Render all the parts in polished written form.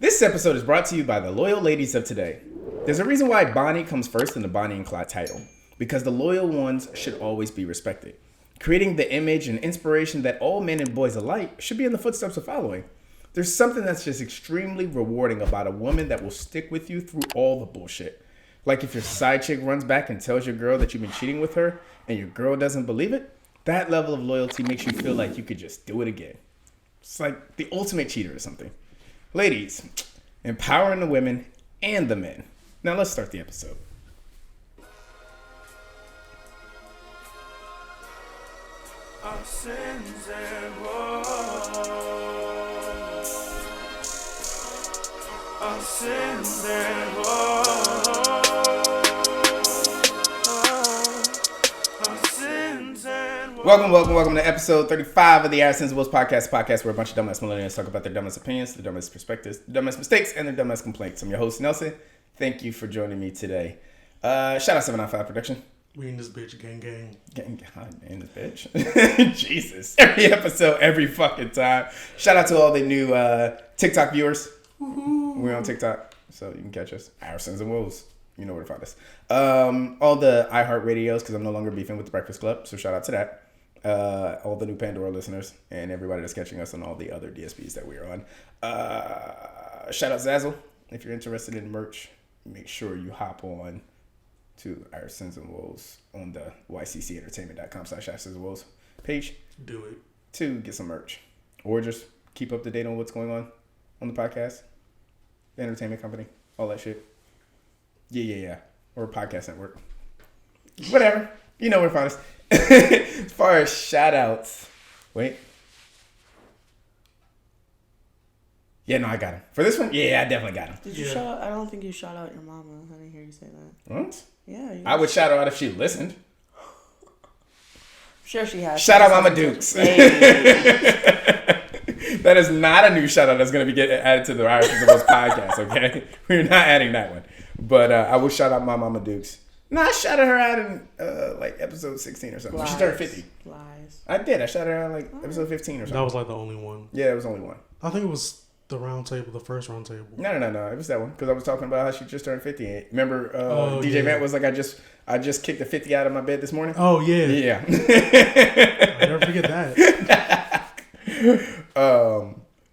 This episode is brought to you by the loyal ladies of today. There's a reason why Bonnie comes first in the Bonnie and Clyde title, because the loyal ones should always be respected. Creating the image and inspiration that all men and boys alike should be in the footsteps of following. There's something that's just extremely rewarding about a woman that will stick with you through all the bullshit. Like if your side chick runs back and tells your girl that you've been cheating with her and your girl doesn't believe it, that level of loyalty makes you feel like you could just do it again. It's like the ultimate cheater or something. Ladies, empowering the women and the men. Now let's start the episode. Our sins and woes. Our sins and woes. Our sins and woes. Welcome to episode 35 of the Our Sins and Woes podcast where a bunch of dumbass millennials talk about their dumbest opinions, their dumbest perspectives, their dumbest mistakes, and their dumbest complaints. I'm your host, Nelson. Thank you for joining me today. Shout out 795 Production. We in this bitch, gang. God, man, this bitch. Jesus. Every episode, every fucking time. Shout out to all the new TikTok viewers. Woo-hoo. We're on TikTok, so you can catch us. Our Sins and Woes. You know where to find us. All the iHeart radios, because I'm no longer beefing with the Breakfast Club, so shout out to that. All the new Pandora listeners, and everybody that's catching us on all the other DSPs that we're on. Shout out Zazzle. If you're interested in merch, make sure you hop on to Our Sins and Woes on the yccentertainment.com/Our page. Do it. To get some merch. Or just keep up to date on what's going on the podcast. The entertainment company. All that shit. Yeah. Or podcast network. Whatever. You know where to find us. As far as shout outs. Wait. Yeah, no, I got him. For this one, yeah, I definitely got him. Did you shout out? I don't think you shout out your mama. I didn't hear you say that. What? Yeah. I would shout her out if she listened. I'm sure she has. Shout out Mama Dukes. Hey. That is not a new shout out that's going to be added to the Irish of the Most podcast, okay? We're not adding that one. But I will shout out my Mama Dukes. No, I shouted her out in like episode 16 or something. Lies. She turned 50. Lies. I did. I shouted her out like episode 15 or something. That was like the only one. Yeah, it was only one. I think it was the round table, the first round table. No. It was that one because I was talking about how she just turned 50. Remember, DJ yeah. Vant was like, I just kicked the 50 out of my bed this morning. Oh yeah. Yeah. I'll never forget that.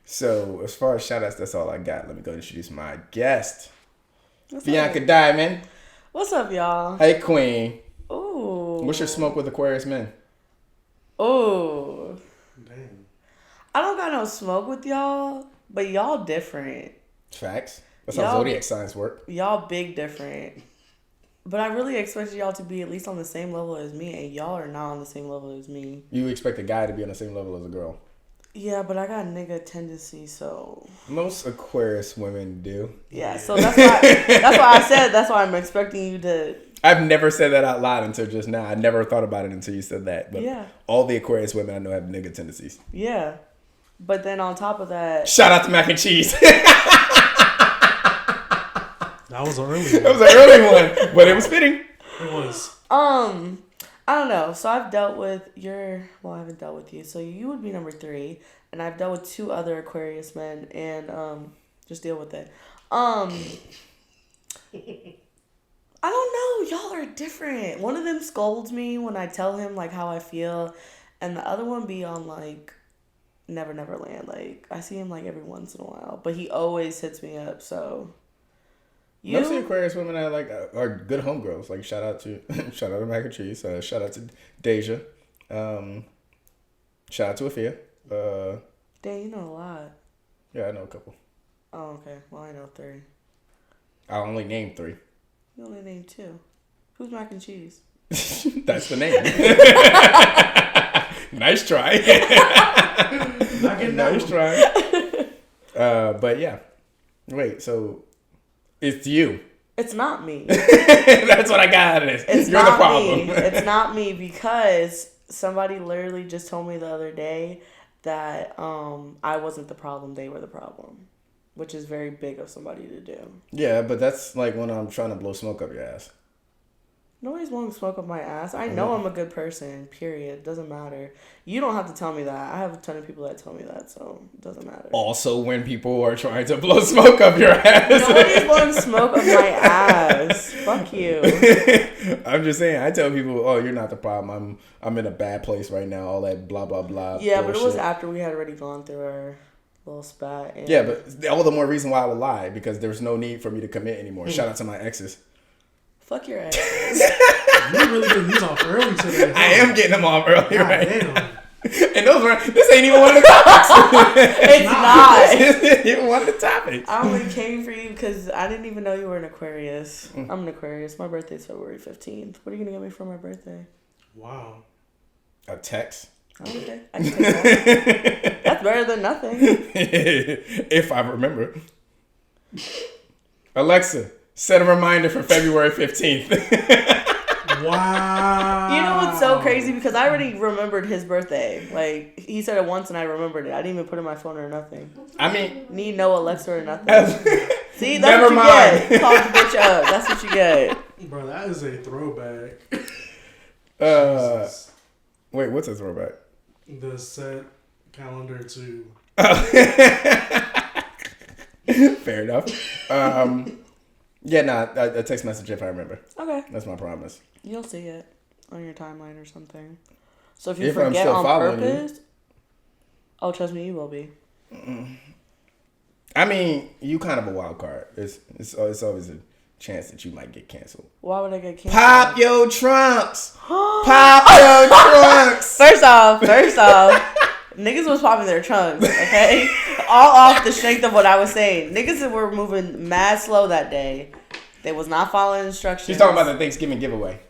So as far as shout outs, that's all I got. Let me go introduce my guest. What's Bianca up? Diamond. What's up, y'all? Hey, Queen. Ooh. What's your smoke with Aquarius men? Ooh. Dang. I don't got no smoke with y'all, but y'all different. Facts. That's how Y'all- zodiac signs work. Y'all big different. But I really expected y'all to be at least on the same level as me, and y'all are not on the same level as me. You expect a guy to be on the same level as a girl. Yeah, but I got nigga tendencies, so Most Aquarius women do. yeah. So that's why I said that's why I'm expecting you to. I've never said that out loud until just now. I never thought about it until you said that. But Yeah. all the Aquarius women I know have nigga tendencies. Yeah. But then on top of that, Shout out to mac and cheese. That was an early That one. was an early one, but it was fitting. It was. I don't know. So I've dealt with I haven't dealt with you. So you would be number 3, and I've dealt with 2 other Aquarius men, and just deal with it. I don't know. Y'all are different. One of them scolds me when I tell him like how I feel, and the other one be on like Never Land. Like I see him like every once in a while, but he always hits me up. So you. Most of the Aquarius women I like are good homegirls. Like shout out to mac and cheese. Shout out to Deja. Shout out to Afia. Dang, you know a lot. Yeah, I know a couple. Oh, okay. Well, I know 3. I only named 3. You only named 2. Who's mac and cheese? That's the name. Nice try. Nice try. But yeah. Wait, so it's you. It's not me. That's what I got out of this. It's You're not the problem. me. It's not me because somebody literally just told me the other day that I wasn't the problem, they were the problem. Which is very big of somebody to do. Yeah, but that's like when I'm trying to blow smoke up your ass. Nobody's blowing smoke up my ass. I know I'm a good person, period. Doesn't matter. You don't have to tell me that. I have a ton of people that tell me that, so it doesn't matter. Also, when people are trying to blow smoke up your ass. Nobody's blowing smoke up my ass. Fuck you. I'm just saying, I tell people, oh, you're not the problem. I'm in a bad place right now. All that blah, blah, blah. Yeah, bullshit. but it was after we had already gone through our little spat. And Yeah, but all the more reason why I would lie, because there's no need for me to commit anymore. Shout out to my exes. fuck your ass. You really getting these off early today. Huh? I am getting them off early, God right? damn. And those were, this ain't even one of the topics. It's not. This isn't even one of the topics. I only came for you because I didn't even know you were an Aquarius. I'm an Aquarius. My birthday's February 15th. What are you going to get me for my birthday? Wow. A text? Okay. I can take that. That's better than nothing. If I remember. Alexa, set a reminder for February 15th. Wow. You know what's so crazy? Because I already remembered his birthday. Like, he said it once and I remembered it. I didn't even put it in my phone or nothing. I mean, Need no Alexa or nothing. See, that's Never what you mind. get. Called the bitch up. That's what you get. Bro, that is a throwback. wait, what's a throwback? The set calendar to... Fair enough. Yeah, a text message if I remember. Okay. That's my promise. You'll see it on your timeline or something. So if you If I'm forget still on following purpose, oh, trust me, you will be. I mean, you kind of a wild card. It's always a chance that you might get canceled. Why would I get canceled? Pop your trunks. Pop your trunks. First off, niggas was popping their trunks, okay? All off the strength of what I was saying. Niggas were moving mad slow that day. They was not following instructions. She's talking about the Thanksgiving giveaway.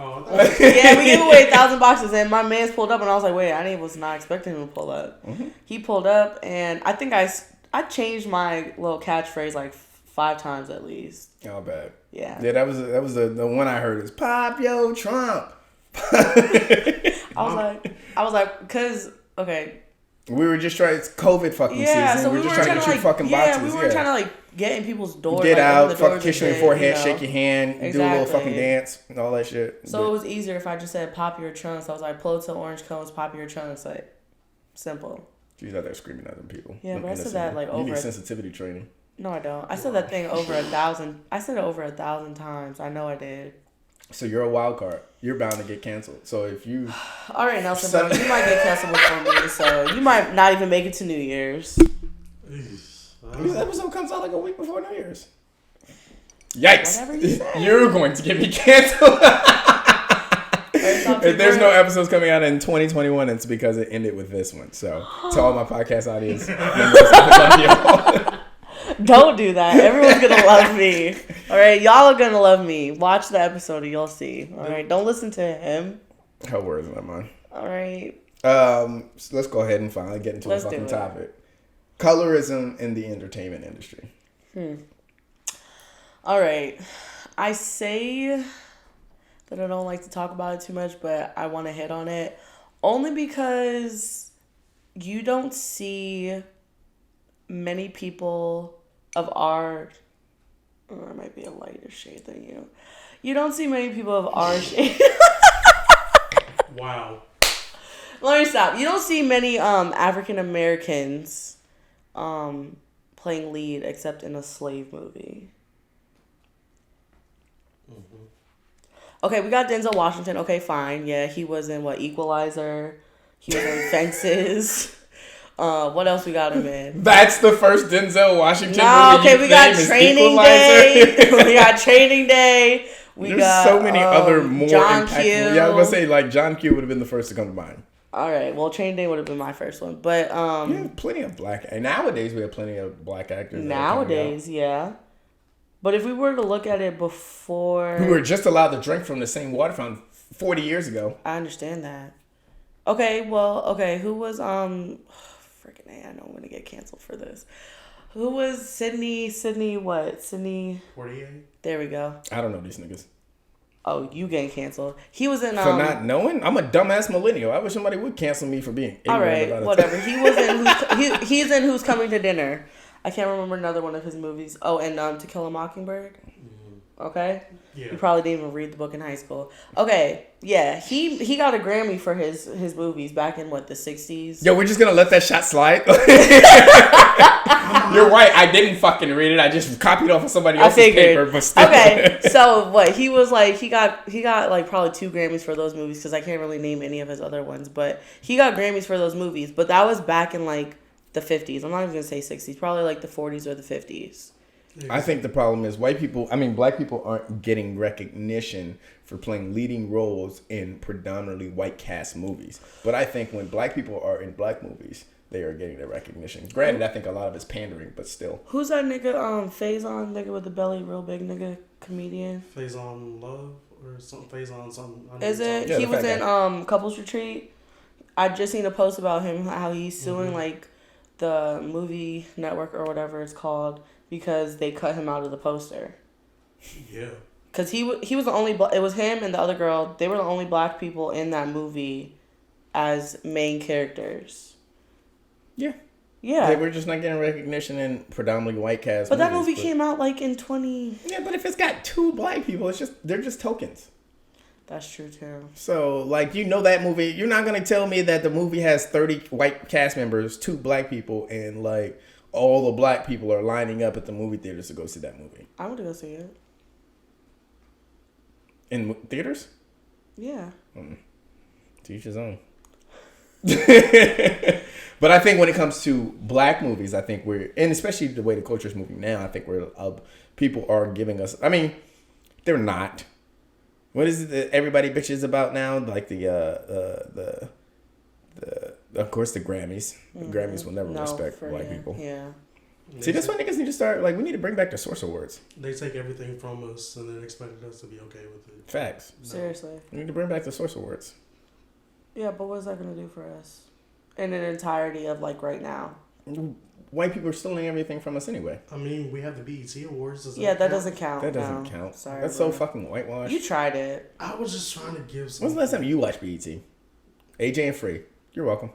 Oh, Yeah, we gave away 1,000 boxes, and my man's pulled up, and I was like, wait, I was not expecting him to pull up. Mm-hmm. He pulled up, and I think I changed my little catchphrase like 5 times at least. Oh, bad. Yeah. Yeah, that was the one I heard is pop your trunk. I was like, cause okay. We were just trying. It's COVID fucking Yeah, season. so we were just trying to get you fucking boxes. we were trying to like get in people's doors. Get like, out, open the fucking doors kiss and your shit, forehead, you know? shake your hand, do a little Exactly. fucking dance, and all that shit. So it was easier if I just said pop your trunks. I was like, pull to orange cones, pop your trunks, like simple. She's out there screaming at them people. Yeah, but I said that like You over. need sensitivity training. No, I don't. I said that thing over 1,000. I said it over 1,000 times. I know I did. So you're a wild card. You're bound to get canceled. So if you All right, Nelson, bro, you might get canceled before me, so you might not even make it to New Year's. this episode comes out like a week before New Year's. Yikes! Whatever you say. You're going to get me canceled. If there's no episodes coming out in 2021, it's because it ended with this one. So to all my podcast audience, Don't do that. Everyone's gonna love me. All right, y'all are gonna love me. Watch the episode and you'll see. All right, don't listen to him. Her words, not mine. All right. So let's go ahead and finally get into Let's a fucking do it. topic. Colorism in the entertainment industry. All right. I say that I don't like to talk about it too much, but I want to hit on it only because you don't see many people of our. I might be a lighter shade than you. You don't see many people of our shade. Wow. Let me stop. You don't see many African Americans playing lead except in a slave movie. Okay, we got Denzel Washington. Okay, fine. Yeah, he was in Equalizer. He was in Fences. What else we got him in? That's the first Denzel Washington No, movie. okay, you we got name is Training Equalizer. Day. We got Training Day. There's so many other more John impactful. Q. Yeah, I was gonna say like John Q would have been the first to come to mind. All right, well, Training Day would have been my first one, but Yeah, plenty of black. And nowadays we have plenty of black actors. that are coming nowadays, yeah. But if we were to look at it before, out. We were just allowed to drink from the same water fountain 40 years ago. I understand that. Okay, well, who was freaking A, I know I'm gonna get canceled for this. Who was Sydney 48? there we go. I don't know these niggas. Oh, you getting canceled. He was in For not knowing, I'm a dumbass millennial. I wish somebody would cancel me for being ignorant all right, about it. whatever. He was in he's in Who's Coming to Dinner. I can't remember another one of his movies. Oh, and To Kill a Mockingbird. Okay? Yeah. You probably didn't even read the book in high school. Okay, yeah. He got a Grammy for his movies back in, what, the 60s? Yo, we're just gonna let that shot slide. You're right. I didn't fucking read it. I just copied off of somebody else's paper. But still. Okay, so what? He was like, he got like probably 2 Grammys for those movies because I can't really name any of his other ones. But he got Grammys for those movies. But that was back in like the 50s. I'm not even gonna say 60s. Probably like the 40s or the 50s. I think the problem is black people aren't getting recognition for playing leading roles in predominantly white cast movies. But I think when black people are in black movies, they are getting their recognition. Granted, I think a lot of it's pandering, but still. Who's that nigga? Faison, nigga with the belly, real big nigga, comedian. Faison Love or something. Faison something. Is it? Yeah, he the was fat in guy. Couples Retreat. I just seen a post about him, how he's suing like the movie network or whatever it's called because they cut him out of the poster. Yeah. Cause he was the only it was him and the other girl. They were the only black people in that movie as main characters. Yeah. Yeah. We're just not getting recognition in predominantly white cast But movies. that movie came out like in 20. Yeah, but if it's got 2 black people, they're just tokens. That's true too. So, like, that movie, you're not going to tell me that the movie has 30 white cast members, 2 black people, and, like, all the black people are lining up at the movie theaters to go see that movie. I want to go see it. In theaters? Yeah. To each his own. But I think when it comes to black movies, I think and especially the way the culture is moving now, I think people are giving us, I mean, they're not. What is it that everybody bitches about now? Like of course, the Grammys. The Grammys will never respect white people. Yeah. See, that's why niggas need to start, like, we need to bring back the Source Awards. They take everything from us and then expected us to be okay with it. Facts. No. Seriously. We need to bring back the Source Awards. Yeah, but what is that going to do for us? In an entirety of, like, right now. White people are stealing everything from us anyway. I mean, we have the BET Awards. That doesn't count. That doesn't no. count. Sorry. That's bro. so fucking whitewashed. You tried it. I was just trying to give some. When's the last time you watched BET? AJ and Free. You're welcome.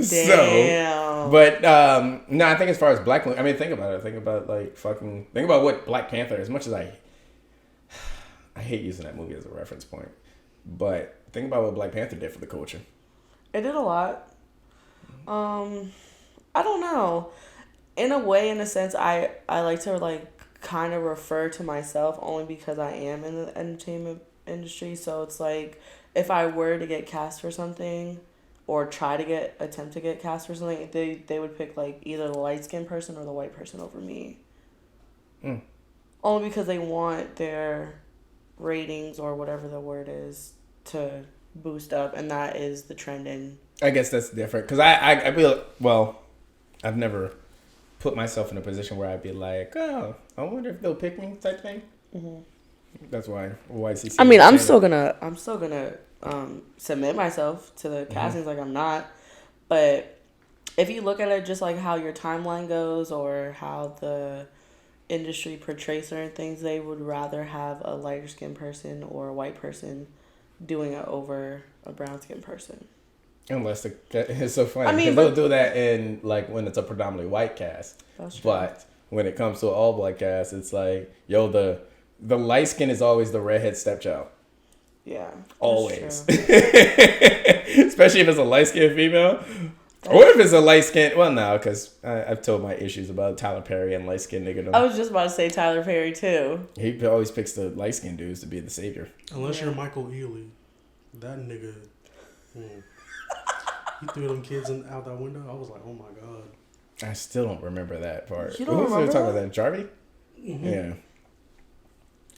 Damn. But no, I think as far as black, I mean, think about it. Think about what Black Panther. As much as I hate using that movie as a reference point, but think about what Black Panther did for the culture. It did a lot. I don't know. In a way, in a sense, I like to like kind of refer to myself only because I am in the entertainment industry. So it's like if I were to get cast for something or attempt to get cast for something, they would pick like either the light skinned person or the white person over me. Only because they want their ratings or whatever the word is to boost up, and that is the trend in. I guess that's different because I feel, well, I've never put myself in a position where I'd be like, oh, I wonder if they'll pick me type thing. Mm-hmm. That's why YCC. I mean, I'm still gonna submit myself to the castings like I'm not, but if you look at it just like how your timeline goes or how the industry portrays certain things, they would rather have a lighter skinned person or a white person doing it over a brown skinned person. Unless it's so funny. I mean, they'll do that in like when it's a predominantly white cast. That's true. But when it comes to an all black cast, it's like, yo, the light skin is always the redhead stepchild. Yeah. Always. Especially if it's a light skinned female. Or if it's a light skinned, well, no, because I've told my issues about Tyler Perry and light skinned nigga. I was just about to say Tyler Perry too. He always picks the light skinned dudes to be the savior. Unless you're Michael Ealy. That nigga. He threw them kids out that window. I was like, oh my God. I still don't remember that part. You don't Who was remember talking that? about that? Jarvey? Mm-hmm. Yeah.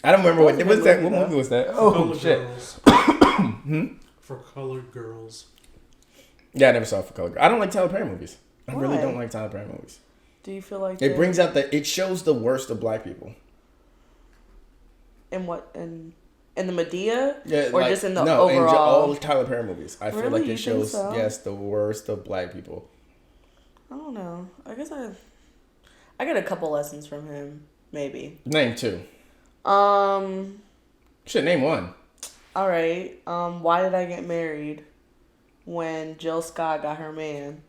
I don't remember what was that. What movie was that? Oh Colored shit. Girls. For Colored Girls. Yeah, I never saw it for Color. I don't like Tyler Perry movies. I really Why? don't like Tyler Perry movies. Do you feel like It brings out it shows the worst of black people. in what in the Medea? Yeah, or like, just in the no, in overall? all Tyler Perry movies. I feel Really? like You it think shows so? yes the worst of black people. I don't know. I guess I get a couple lessons from him, maybe. Name 2. Shit, name 1. All right. Why did I get married when Jill Scott got her man?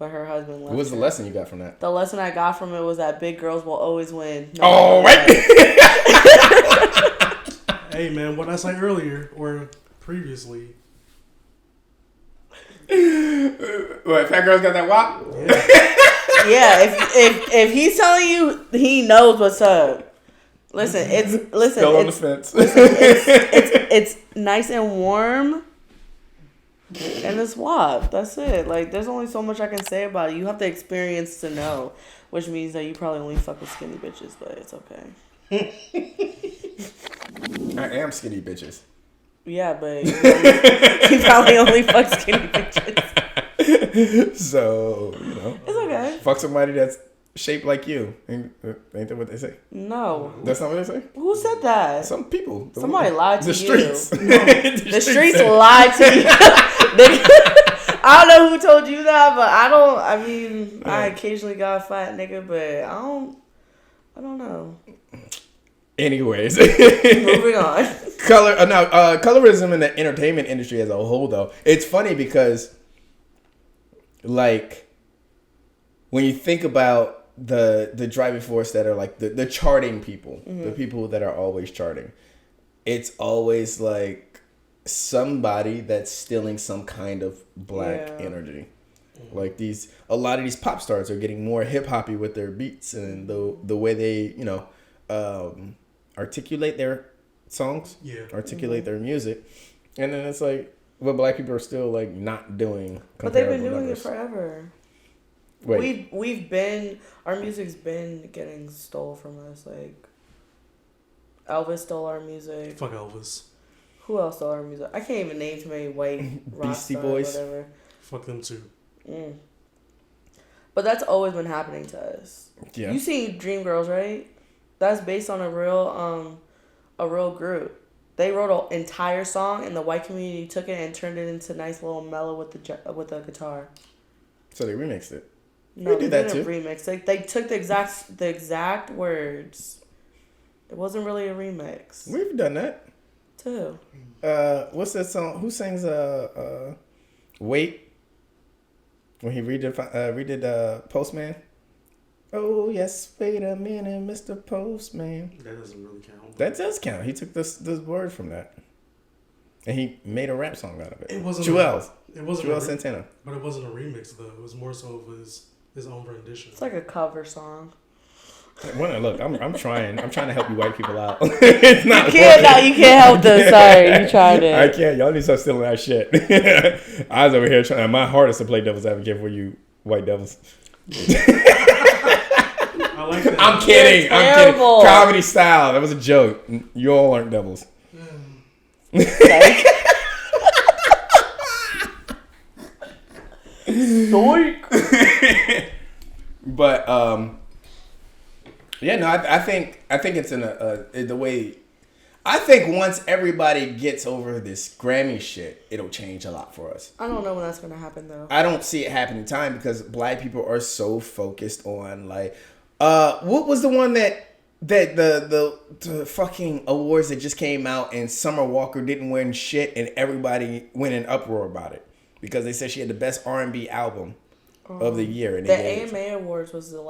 but her husband left. What was the her. lesson you got from that? The lesson I got from it was that big girls will always win. Oh, right. Hey, man, what I said earlier or previously. What, fat girls got that wop? Yeah, if he's telling you he knows what's up. Listen, Still on the fence. it's nice and warm, and it's WAP. That's it. Like, there's only so much I can say about it. You have to experience to know, which means that you probably only fuck with skinny bitches, but it's okay. I am skinny bitches. Yeah, but you probably only fuck skinny bitches. So, you know. It's okay. Fuck somebody that's shaped like you. Ain't that what they say? No. That's not what they say? Who said that? Some people. Somebody lied to the streets. you. The streets said- lied to you. I don't know who told you that, but I occasionally got a fat nigga, but I don't know. Anyways. Moving on. Colorism in the entertainment industry as a whole, though. It's funny because, like, when you think about the driving force that are like the charting people, the people that are always charting, it's always like somebody that's stealing some kind of black energy. Like a lot of these pop stars are getting more hip hoppy with their beats and the way they, you know, articulate their songs, articulate their music, and then it's like, but black people are still like not doing. But they've been doing numbers. it forever. Wait. We've been, our music's been getting stole from us. Like, Elvis stole our music. Fuck Elvis. Who else stole our music? I can't even name too many white rock Beastie stars Boys. or whatever. Fuck them too. But that's always been happening to us. Yeah. You seen Dreamgirls, right? That's based on a real group. They wrote an entire song, and the white community took it and turned it into nice little mellow with the guitar. So they remixed it. No, did they that didn't too. remix. They took the exact words. It wasn't really a remix. We've done that. Too. What's that song? Who sings Wait? When he redid Postman? Oh yes, wait a minute, Mr. Postman. That doesn't really count. That does count. He took this word from that, and he made a rap song out of it. It wasn't Joel Santana. But it wasn't a remix though. It was more so of his own rendition. It's like a cover song. Look, I'm trying to help you white people out. It's not You can't help them. Sorry, you tried it. I can't. Y'all need to start stealing that shit. I was over here trying my hardest to play devil's advocate for you white devils. I like that. I'm kidding. Terrible. Comedy style. That was a joke. You all aren't devils. But yeah, no, I think it's in the way. I think once everybody gets over this Grammy shit, it'll change a lot for us. I don't know when that's gonna happen though. I don't see it happening in time because black people are so focused on like, what was the one that the fucking awards that just came out and Summer Walker didn't win shit and everybody went in uproar about it because they said she had the best R&B album of the year. And the AMA Awards was the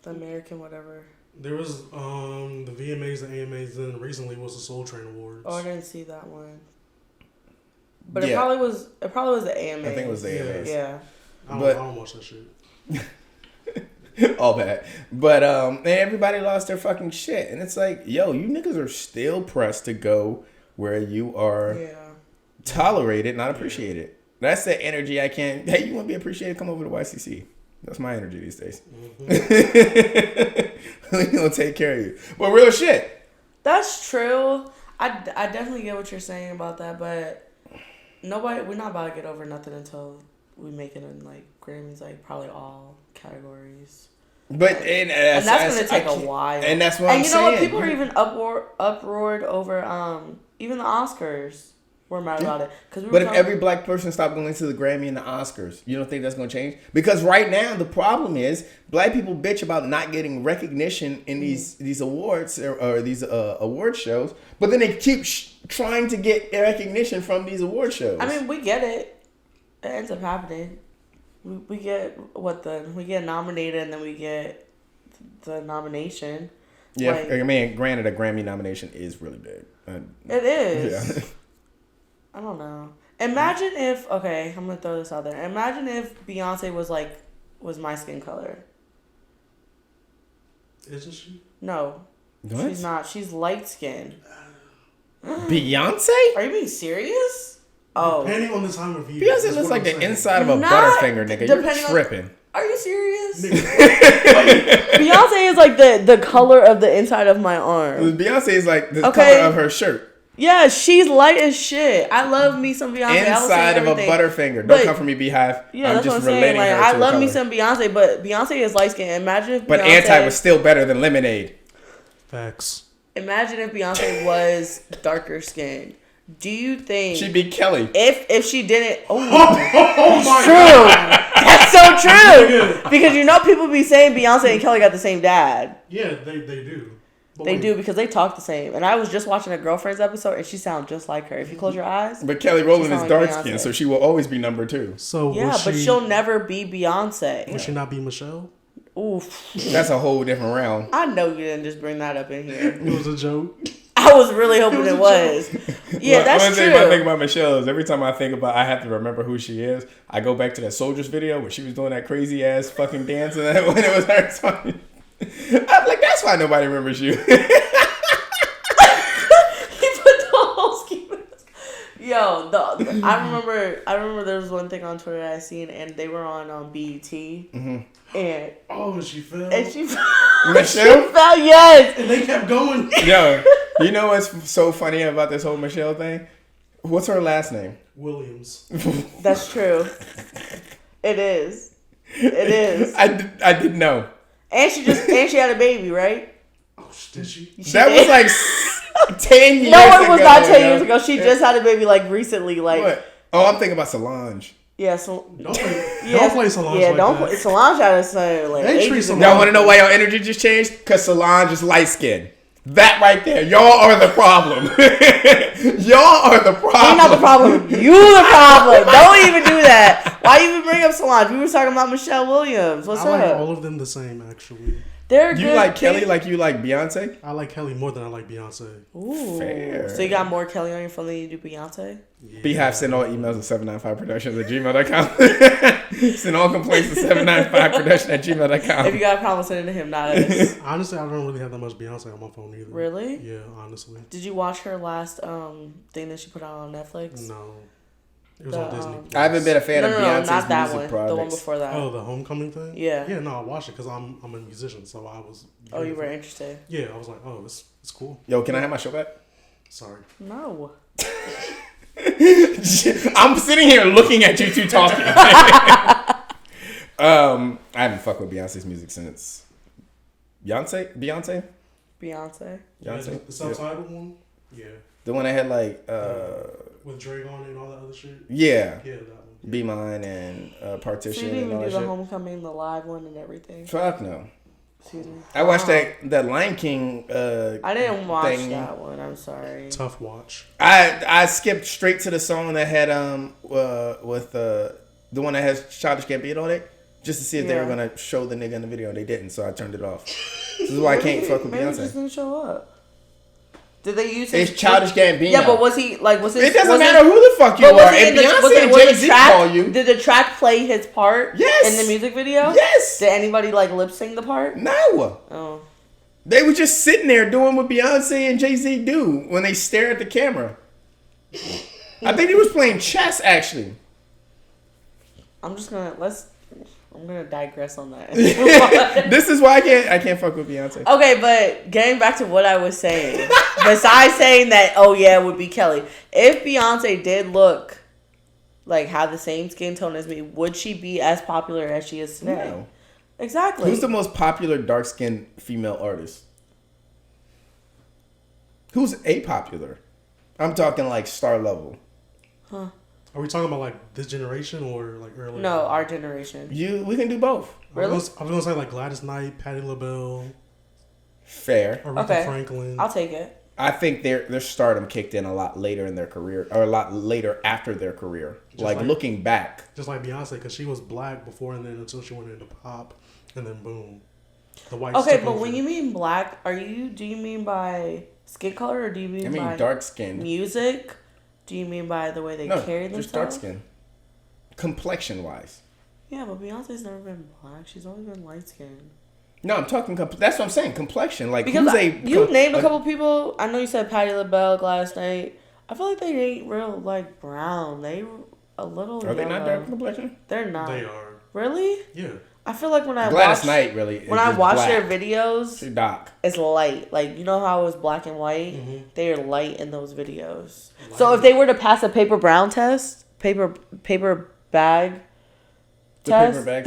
American whatever. There was the VMAs, the AMAs, then recently was the Soul Train Awards. Oh, I didn't see that one. But it probably was the AMA. I think it was the AMAs. Yeah. I don't watch that shit. All bad. But and everybody lost their fucking shit. And it's like, yo, you niggas are still pressed to go where you are tolerated, not appreciated. That's the energy I can't. Hey, you want to be appreciated? Come over to YCC. That's my energy these days. We're going to take care of you. But real shit. That's true. I definitely get what you're saying about that, but we're not about to get over nothing until we make it in like Grammys, like probably all categories. But and that's gonna take a while. And that's what I'm saying. And you know what? People are even uproared over even the Oscars. We're mad about it. But if every black person stopped going to the Grammy and the Oscars, you don't think that's going to change? Because right now, the problem is black people bitch about not getting recognition in these awards or these award shows, but then they keep trying to get recognition from these award shows. I mean, we get it. It ends up happening. We get what then? We get nominated and then we get the nomination. Yeah, Like, I mean, granted, a Grammy nomination is really big. it is. Yeah. I don't know. Imagine if I'm gonna throw this out there. Imagine if Beyonce was my skin color. Isn't she? No, What? she's not. She's light skinned. Beyonce? Are you being serious? Oh, Depending on the time of year. Beyonce is looks what like I'm the saying. inside of a Not Butterfinger, nigga. You're depending on- tripping. are you serious? Nigga, Beyonce is like the color of the inside of my arm. Beyonce is like the Okay. color of her shirt. Yeah, she's light as shit. I love me some Beyonce. I will say Inside of a everything. Butterfinger. Don't But- come for me, Beehive. Yeah, I'm that's just what I'm saying. relating Like, her I to love a me color. some Beyonce, but Beyonce is light skinned. Imagine if But Beyonce, Anti was still better than Lemonade. facts. Imagine if Beyonce was darker skinned. Do you think She'd be Kelly. if she didn't? Oh, Oh my true. That's so true. Because you know people be saying Beyonce and Kelly got the same dad. Yeah, they do. But They wait, do because they talk the same. And I was just watching a Girlfriends episode and she sounds just like her. If you close your eyes. But Kelly Rowland sound is like dark Beyonce. skinned, so she will always be number 2. So Yeah, would but she, she'll never be Beyonce. would she not be Michelle? Oof. That's a whole different round. I know you didn't just bring that up in here. It was a joke. I was really hoping it was. Yeah, Well, that's one thing I think true. about Michelle is every time I think about, I have to remember who she is. I go back to that Soldiers video where she was doing that crazy ass fucking dance and that when it was her song. I'm like, that's why nobody remembers you. He put the whole scheme. Yo, I remember there was one thing on Twitter I seen and they were on BET and Oh, she fell. she Michelle? fell. Yes. And they kept going. Yo, you know what's so funny about this whole Michelle thing? What's her last name? Williams. That's true. It is. It is. I didn't know. And she had a baby, right? Oh, did she? That was like 10 years ago. No, it was not 10 yo. years ago. She just had a baby like recently. Like, What? Oh, I'm thinking about Solange. yeah, so Don't play, yeah, don't play Solange yeah, like don't that. play Solange had a son like They treat ages ago. Solange- Y'all want to know why your energy just changed? Because Solange is light skinned. That right there. Y'all are the problem. Y'all are the problem. You're not the problem. You the problem. Don't even do that. Why you even bring up Solange? We were talking about Michelle Williams. What's I like up? all of them the same, actually. They're You good. like Kelly like you like Beyonce? I like Kelly more than I like Beyonce. Ooh. Fair. So you got more Kelly on your phone than you do Beyonce? Yeah. Beehive, send all emails to 795productions@gmail.com. Send all complaints to 795production@gmail.com. If you got a problem, send it to him, not us. Honestly, I don't really have that much Beyonce on my phone either. Really? Yeah, honestly. Did you watch her last thing that she put out on Netflix? No. It was The, on Disney. I haven't been a fan No, of no, Beyonce's not that music one. products. The one before that. Oh, the homecoming thing? Yeah. Yeah, no, I watched it because I'm a musician, so I was. Oh, you were interested? Yeah, I was like, oh, it's cool. Yo, can I have my show back? Sorry. No. I'm sitting here looking at you two talking. I haven't fucked with Beyonce's music since Beyonce. Beyonce. Yeah, Beyonce. the subtitled one? Yeah. The one that had like With Drake on it and all that other shit? yeah, Yeah, that one. Be Mine and So you Partition didn't and all even do that the shit. Homecoming, the live one, and everything. Fuck no. Excuse me. I watched that Lion King. I didn't watch thing. that one. I'm sorry. Tough watch. I skipped straight to the song that had with the one that has Childish Gambino on it, just to see if they were Yeah. gonna show the nigga in the video, and they didn't, so I turned it off. This is why I can't fuck with Maybe it just Beyonce. didn't show up. Did they use It's Childish Gambino. Yeah, but was he like? Was his? It doesn't was matter who the fuck you But was are. he If in the? Beyonce Was and the Jay-Z track? call you, Did the track play his part? Yes. In the music video. yes. Did anybody like lip sync the part? No. Oh. They were just sitting there doing what Beyonce and Jay-Z do when they stare at the camera. I think he was playing chess, actually. I'm gonna digress on that. This is why I can't fuck with Beyonce. Okay, but getting back to what I was saying, besides saying that, oh yeah, it would be Kelly. If Beyonce did look like have the same skin tone as me, would she be as popular as she is today? No. Exactly. Who's the most popular dark-skinned female artist? Who's a popular? I'm talking like star level. Huh. Are we talking about like this generation or like earlier? No, our generation. We can do both. Really? I was gonna say like Gladys Knight, Patti LaBelle, Fair. Aretha Okay. Franklin. I'll take it. I think their stardom kicked in a lot later in their career, or a lot later after their career. Like looking back, just like Beyonce, because she was black before and then until she went into pop, and then boom, the whites. Okay, took but over. when you mean black, do you mean by skin color, or do you mean by dark skin music? Do you mean by the way they carry themselves? Just dark skin, complexion wise. Yeah, but Beyonce's never been black. She's always been light skinned. No, I'm talking. That's what I'm saying. Complexion, like because you named a couple people. I know you said Patti LaBelle last night. I feel like they ain't real like brown. They a little. Are they not dark complexion? They're not. They are. Really? Yeah. I feel like when I Gladys Knight really. When I watch their videos, she's dark. It's light. Like you know how it was black and white. Mm-hmm. They are light in those videos. Light. So if they were to pass a paper bag test, they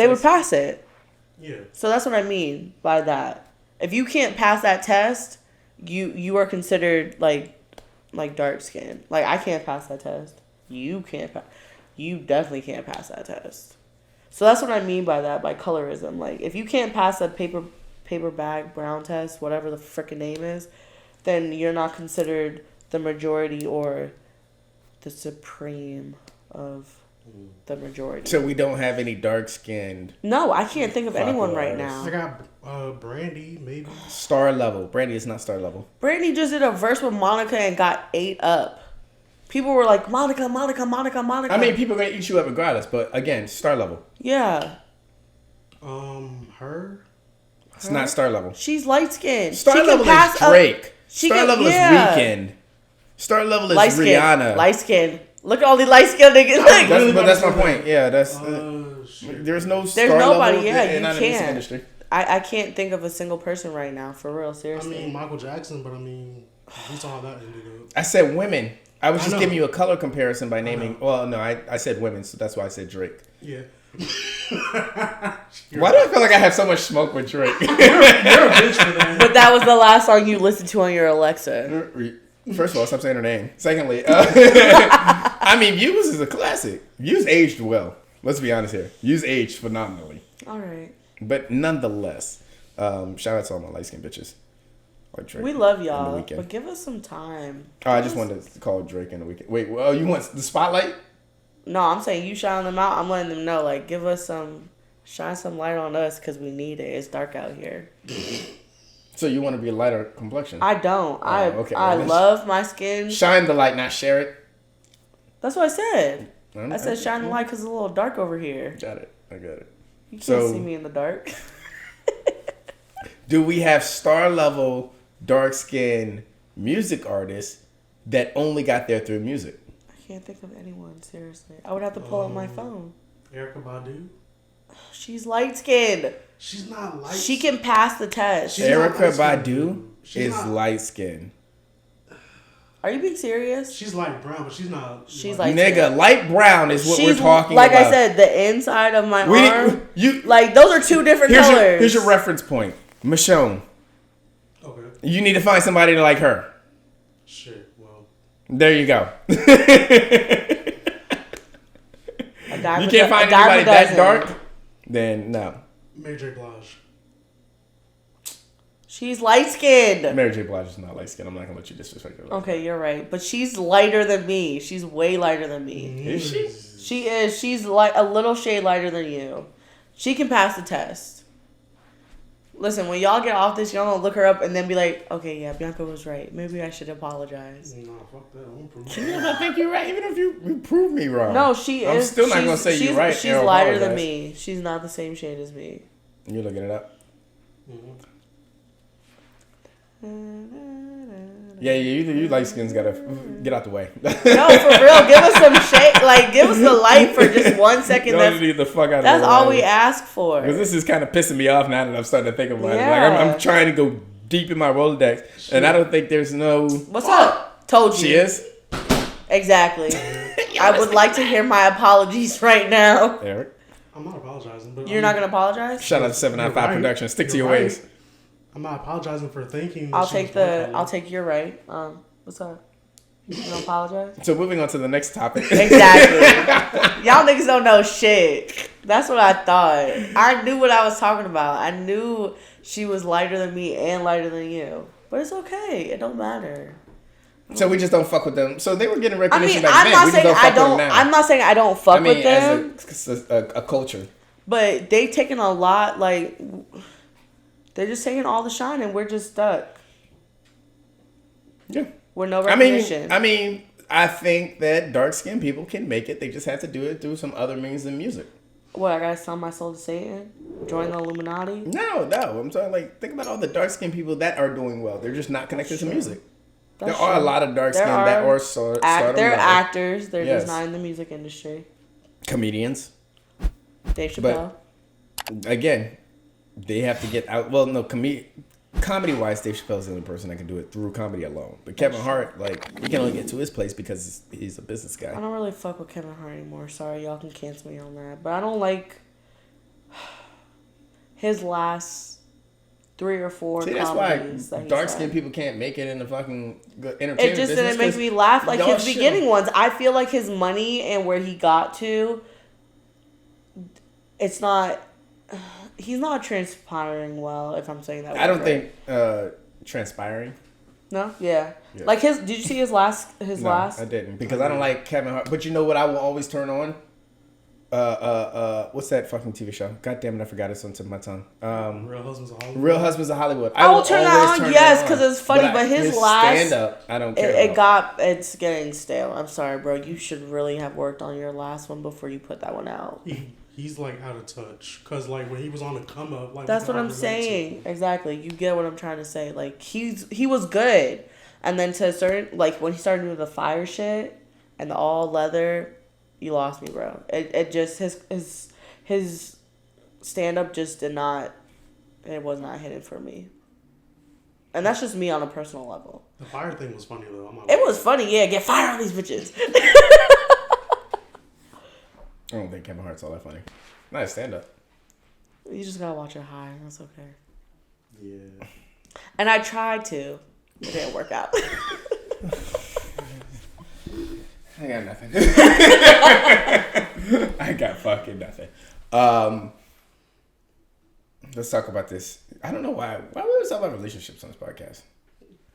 would pass it. Yeah. So that's what I mean by that. If you can't pass that test, you are considered like dark skin. Like I can't pass that test. You can't pass. You definitely can't pass that test. So that's what I mean by that, by colorism. Like if you can't pass a paper bag brown test, whatever the frickin' name is, then you're not considered the majority or the supreme of the majority. So we don't have any dark skinned. No, I can't think of anyone right now. I got Brandy, maybe. Star level. Brandy is not star level. Brandy just did a verse with Monica and got ate up. People were like, Monica. I mean, people are going to eat you up regardless, but again, star level. Yeah. Her? It's not star level. She's light skinned. Star level is Drake. Star level is Weeknd. Star level is Rihanna. Light skinned. Look at all these light skinned niggas. That's my point. Yeah, that's. There's no star nobody. level. Yeah, you can't. Industry. I can't think of a single person right now, for real, seriously. I mean, Michael Jackson, but I mean, we saw how that ended up. I said women. I was just giving you a color comparison by naming. Well, no, I said women, so that's why I said Drake. Yeah. Why do I feel like I have so much smoke with Drake? You're a bitch for that. But that was the last song you listened to on your Alexa. First of all, stop saying her name. Secondly, I mean, Views is a classic. Views aged well. Let's be honest here. Views aged phenomenally. All right. But nonetheless, shout out to all my light skinned bitches. Like Drake. We love y'all, but give us some time. I just wanted to call Drake in the weekend. Wait, well, you want the spotlight? No, I'm saying you shine them out. I'm letting them know, like, give us shine some light on us because we need it. It's dark out here. So you want to be a lighter complexion? I don't. Okay. I love my skin. Shine the light, not share it. That's what I said. I said shine the light because it's a little dark over here. Got it. I got it. You can't see me in the dark. Do we have star level dark skin music artists that only got there through music? I can't think of anyone, seriously. I would have to pull up my phone. Erykah Badu? She's light skinned. She's not light. She can pass the test. Erykah Badu is light skinned. Are you being serious? She's light brown, but she's not. She's light nigga, light brown is what we're talking about. Like I said, the inside of my arm. Like those are two different colors. Here's your reference point. Michonne. Okay. You need to find somebody like her. Shit, well. There you go. You can't find anybody that dark? Then no. Mary J. Blige. She's light skinned. Mary J. Blige is not light skinned. I'm not gonna let you disrespect her. Okay, you're right. But she's lighter than me. She's way lighter than me. Is she? She is. She's like a little shade lighter than you. She can pass the test. Listen, when y'all get off this, y'all don't look her up and then be like, okay, yeah, Bianca was right. Maybe I should apologize. No, fuck that. I won't prove it. Even if I think you're right, even if you prove me wrong. No, she is. I'm still not going to say you're right. She's lighter than me. She's not the same shade as me. You're looking it up? Yeah, you light skins gotta get out the way. No, for real, give us some shade. Like, give us the light for just 1 second. Get the fuck out of that's all we ask for. Because this is kind of pissing me off now that I'm starting to think about it. Like I'm trying to go deep in my Rolodex, and I don't think there's no. What's up? Told you. She is. Exactly. I would like to hear my apologies right now. Eric, I'm not apologizing, but you're not gonna apologize. Shout out to 795 Productions. Stick to your ways. I'm not apologizing for thinking. I'll take you're right. What's up? You don't apologize? So moving on to the next topic. Exactly. Y'all niggas don't know shit. That's what I thought. I knew what I was talking about. I knew she was lighter than me and lighter than you. But it's okay. It don't matter. So we just don't fuck with them. So they were getting recognition back I'm then. not We just saying don't fuck with them now. I'm not saying I don't fuck with them. As a culture. But they taking a lot, like, they're just taking all the shine and we're just stuck. Yeah. With no recognition. I think that dark-skinned people can make it. They just have to do it through some other means than music. What, I gotta sell my soul to Satan? Join the Illuminati? No. I'm talking like, think about all the dark-skinned people that are doing well. They're just not connected to music. There are a lot of dark-skinned that are they're actors. They're Yes. just not in the music industry. Comedians. Dave Chappelle. But, again, they have to get out. Well, no, comedy-wise, Dave Chappelle's the only person that can do it through comedy alone. But Kevin Hart, like, he can only get to his place because he's a business guy. I don't really fuck with Kevin Hart anymore. Sorry, y'all can cancel me on that. But I don't like his last 3 or 4 See, comedies. that's why dark-skinned people can't make it in the fucking entertainment It just business didn't make me laugh like his shit. beginning ones. I feel like his money and where he got to, it's not... He's not transpiring well, if I'm saying that. I don't think transpiring. No, yeah. Yeah. Like his. Did you see his last? His No, last. I didn't because I don't like Kevin Hart. But you know what? I will always turn on. What's that fucking TV show? God damn it, I forgot it's on tip of my tongue. Real Husbands of Hollywood. Real Husbands of Hollywood. I will turn that always on, turn yes, it on. because it's funny. But his last stand up, I don't care. It's getting stale. I'm sorry, bro. You should really have worked on your last one before you put that one out. He's like out of touch because like when he was on the come up, like That's what I'm saying. Exactly. You get what I'm trying to say. Like he was good, and then to a certain like when he started doing the fire shit and the all leather, you lost me, bro. It just his stand up just did not. It was not hitting for me. And that's just me on a personal level. The fire thing was funny though. It was funny, yeah. Get fired on these bitches. I don't think Kevin Hart's all that funny. Not a stand up. You just gotta watch it high. That's okay. Yeah. And I tried to. It didn't work out. I got nothing. I got fucking nothing. Let's talk about this. I don't know why. Why would we talk about relationships on this podcast?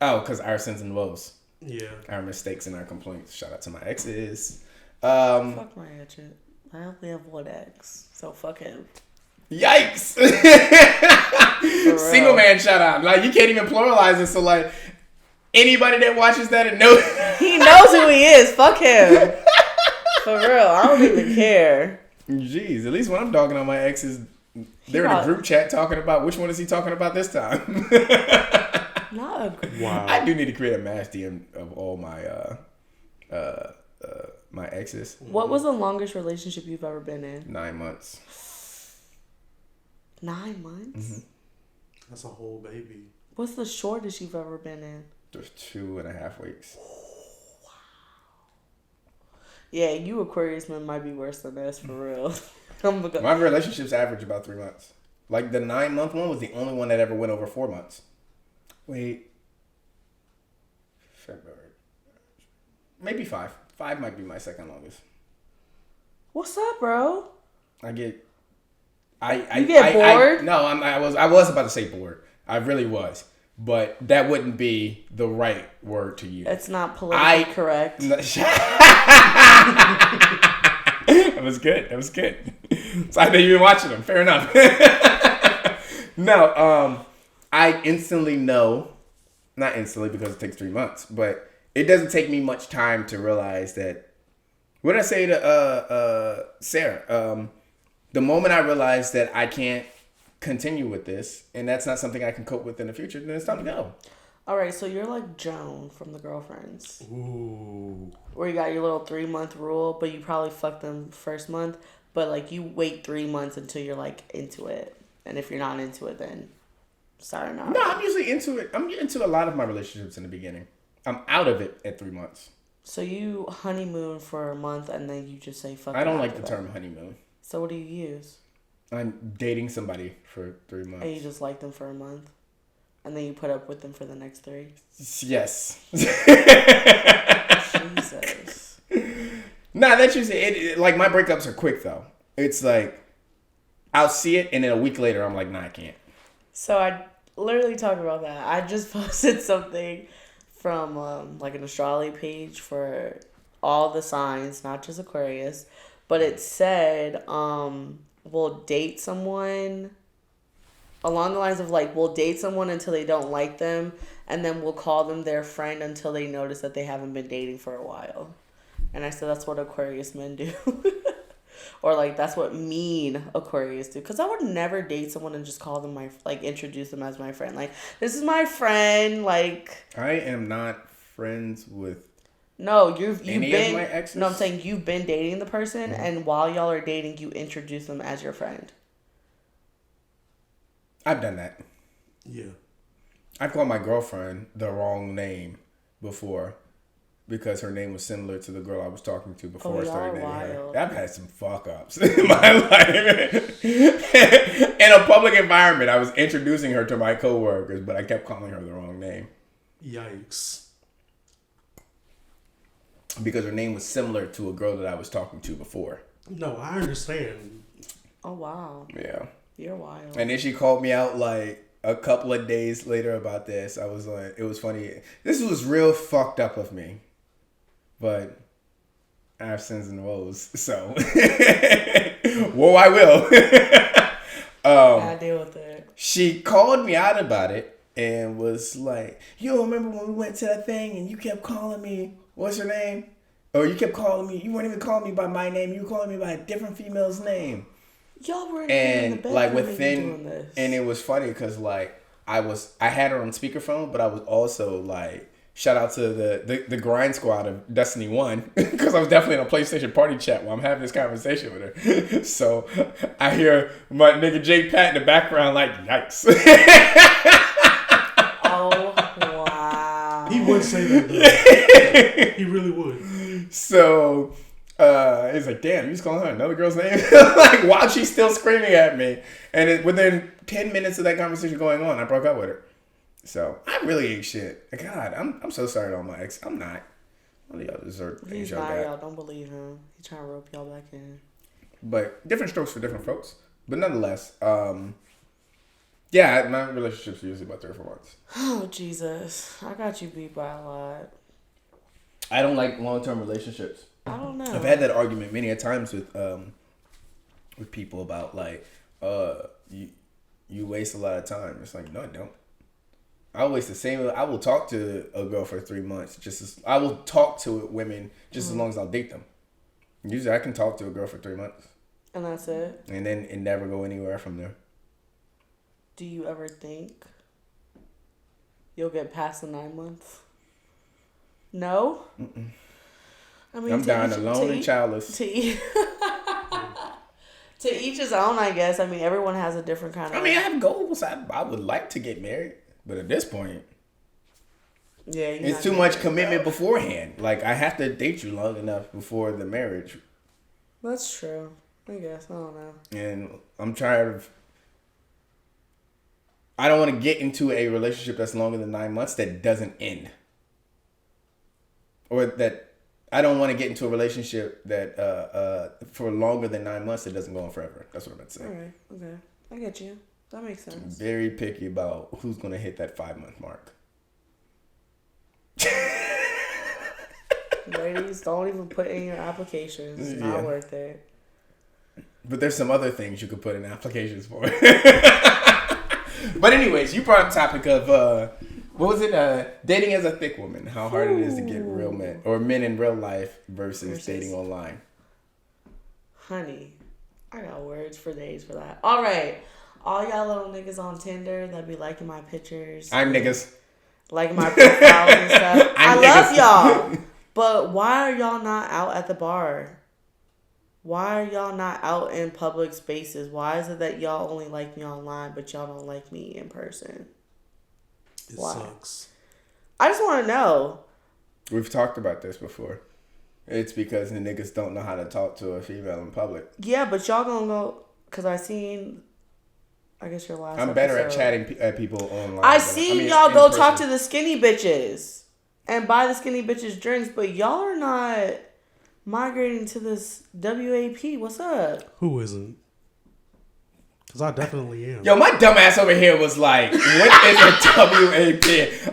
Oh, because our sins and woes. Yeah. Our mistakes and our complaints. Shout out to my exes. Fuck my ex. I only have one ex, so fuck him. Yikes! Single man shout out. Like you can't even pluralize it. So like anybody that watches that and knows he knows who he is. Fuck him. For real, I don't even care. Jeez, at least when I'm dogging on my exes, they're in a group chat talking about which one is he talking about this time. Not a group. Wow. I do need to create a mass DM of all my my exes. What was the longest relationship you've ever been in? 9 months. 9 months? Mm-hmm. That's a whole baby. What's the shortest you've ever been in? There's 2.5 weeks. Yeah, you Aquarius men might be worse than us, for real. My relationships average about 3 months. Like the 9 month one was the only one that ever went over 4 months. Wait. February. Maybe 5. 5 might be my second longest. What's up, bro? I get bored? I was about to say bored. I really was. But that wouldn't be the right word to use. It's not politically correct. That was good. So I know you've been watching them. Fair enough. No, I instantly know. Not instantly because it takes 3 months. But it doesn't take me much time to realize that. What did I say to Sarah? The moment I realize that I can't continue with this, and that's not something I can cope with in the future, then it's time to go. All right, so you're like Joan from The Girlfriends. Ooh. Where you got your little 3 month rule, but you probably fuck them first month, but like you wait 3 months until you're like into it. And if you're not into it, then sorry, not. No, I'm usually into it. I'm into a lot of my relationships in the beginning. I'm out of it at 3 months. So you honeymoon for a month and then you just say fuck. I don't like after the that. term honeymoon. So what do you use? I'm dating somebody for 3 months. And you just like them for a month, and then you put up with them for the next 3. Yes. Jesus. Nah, that's usually it. Like my breakups are quick though. It's like I'll see it, and then a week later I'm like, nah, I can't. So literally talk about that. I just posted something from like an astrology page for all the signs, not just Aquarius, but it said we'll date someone along the lines of like we'll date someone until they don't like them, and then we'll call them their friend until they notice that they haven't been dating for a while. And I said that's what Aquarius men do. Or like that's what mean Aquarius do. Because I would never date someone and just call them introduce them as my friend. Like, this is my friend. Like, I am not friends with no, you've any been of my exes. no, I'm saying you've been dating the person, and while y'all are dating, you introduce them as your friend. I've done that. Yeah. I called my girlfriend the wrong name before because her name was similar to the girl I was talking to before I started dating her. I've had some fuck ups in my life. In a public environment, I was introducing her to my coworkers, but I kept calling her the wrong name. Yikes. Because her name was similar to a girl that I was talking to before. No, I understand. Oh, wow. Yeah. You're wild. And then she called me out like a couple of days later about this. I was like, it was funny. This was real fucked up of me. But I have sins and woes. So, whoa, I will. I deal with it. She called me out about it and was like, you remember when we went to that thing and you kept calling me, what's her name? Or you kept calling me, you weren't even calling me by my name. You were calling me by a different female's name. Y'all were in the bedroom like doing this. And it was funny because like I had her on speakerphone, but I was also like, shout out to the grind squad of Destiny 1 because I was definitely in a PlayStation party chat while I'm having this conversation with her. So I hear my nigga Jake Pat in the background like, yikes. Oh, wow. He would say that though. He really would. So he's like, damn, you just calling her another girl's name? Like, while she's still screaming at me. And within 10 minutes of that conversation going on, I broke up with her. So, I really ain't shit. God, I'm so sorry to all my ex. I'm not. One of y'all deserve things He's y'all not, got. y'all. Don't believe him. He's trying to rope y'all back in. But different strokes for different folks. But nonetheless, yeah, my relationships are usually about 3 or 4 months. Oh, Jesus. I got you beat by a lot. I don't like long-term relationships. I don't know. I've had that argument many a times with people about like, you waste a lot of time. It's like, no, I don't. I waste the same. I will talk to a girl for 3 months. I will talk to women just as long as I'll date them. Usually, I can talk to a girl for 3 months. And that's it? And then it never go anywhere from there. Do you ever think you'll get past the 9 months? No? Mm-mm. I mean, I'm dying alone and childless. To each his own, I guess. I mean, everyone has a different kind of... I mean, I have goals. I would like to get married. But at this point, yeah, it's too much commitment beforehand. Like, I have to date you long enough before the marriage. That's true. I guess. I don't know. And I'm tired of... I don't want to get into a relationship that's longer than 9 months that doesn't end. Or that... I don't want to get into a relationship that for longer than 9 months that doesn't go on forever. That's what I meant to say. All right. Okay. I get you. That makes sense. Very picky about who's going to hit that 5-month mark. Ladies, don't even put in your applications. It's not worth it. But there's some other things you could put in applications for. But anyways, you brought up the topic of, what was it? Dating as a thick woman. How hard it is to get real men. Or men in real life versus dating online. Honey, I got words for days for that. All right. All y'all little niggas on Tinder that be liking my pictures. I'm niggas. Liking my profiles and stuff. I love niggas. y'all. But why are y'all not out at the bar? Why are y'all not out in public spaces? Why is it that y'all only like me online, but y'all don't like me in person? It Why? sucks. I just want to know. We've talked about this before. It's because the niggas don't know how to talk to a female in public. Yeah, but y'all gonna go... Because I seen... I guess your last I'm better at episode. chatting at people online. I seen y'all in go person. talk to the skinny bitches and buy the skinny bitches drinks, but y'all are not migrating to this WAP. What's up? Who isn't? Because I definitely am. Yo, my dumb ass over here was like, what is a WAP?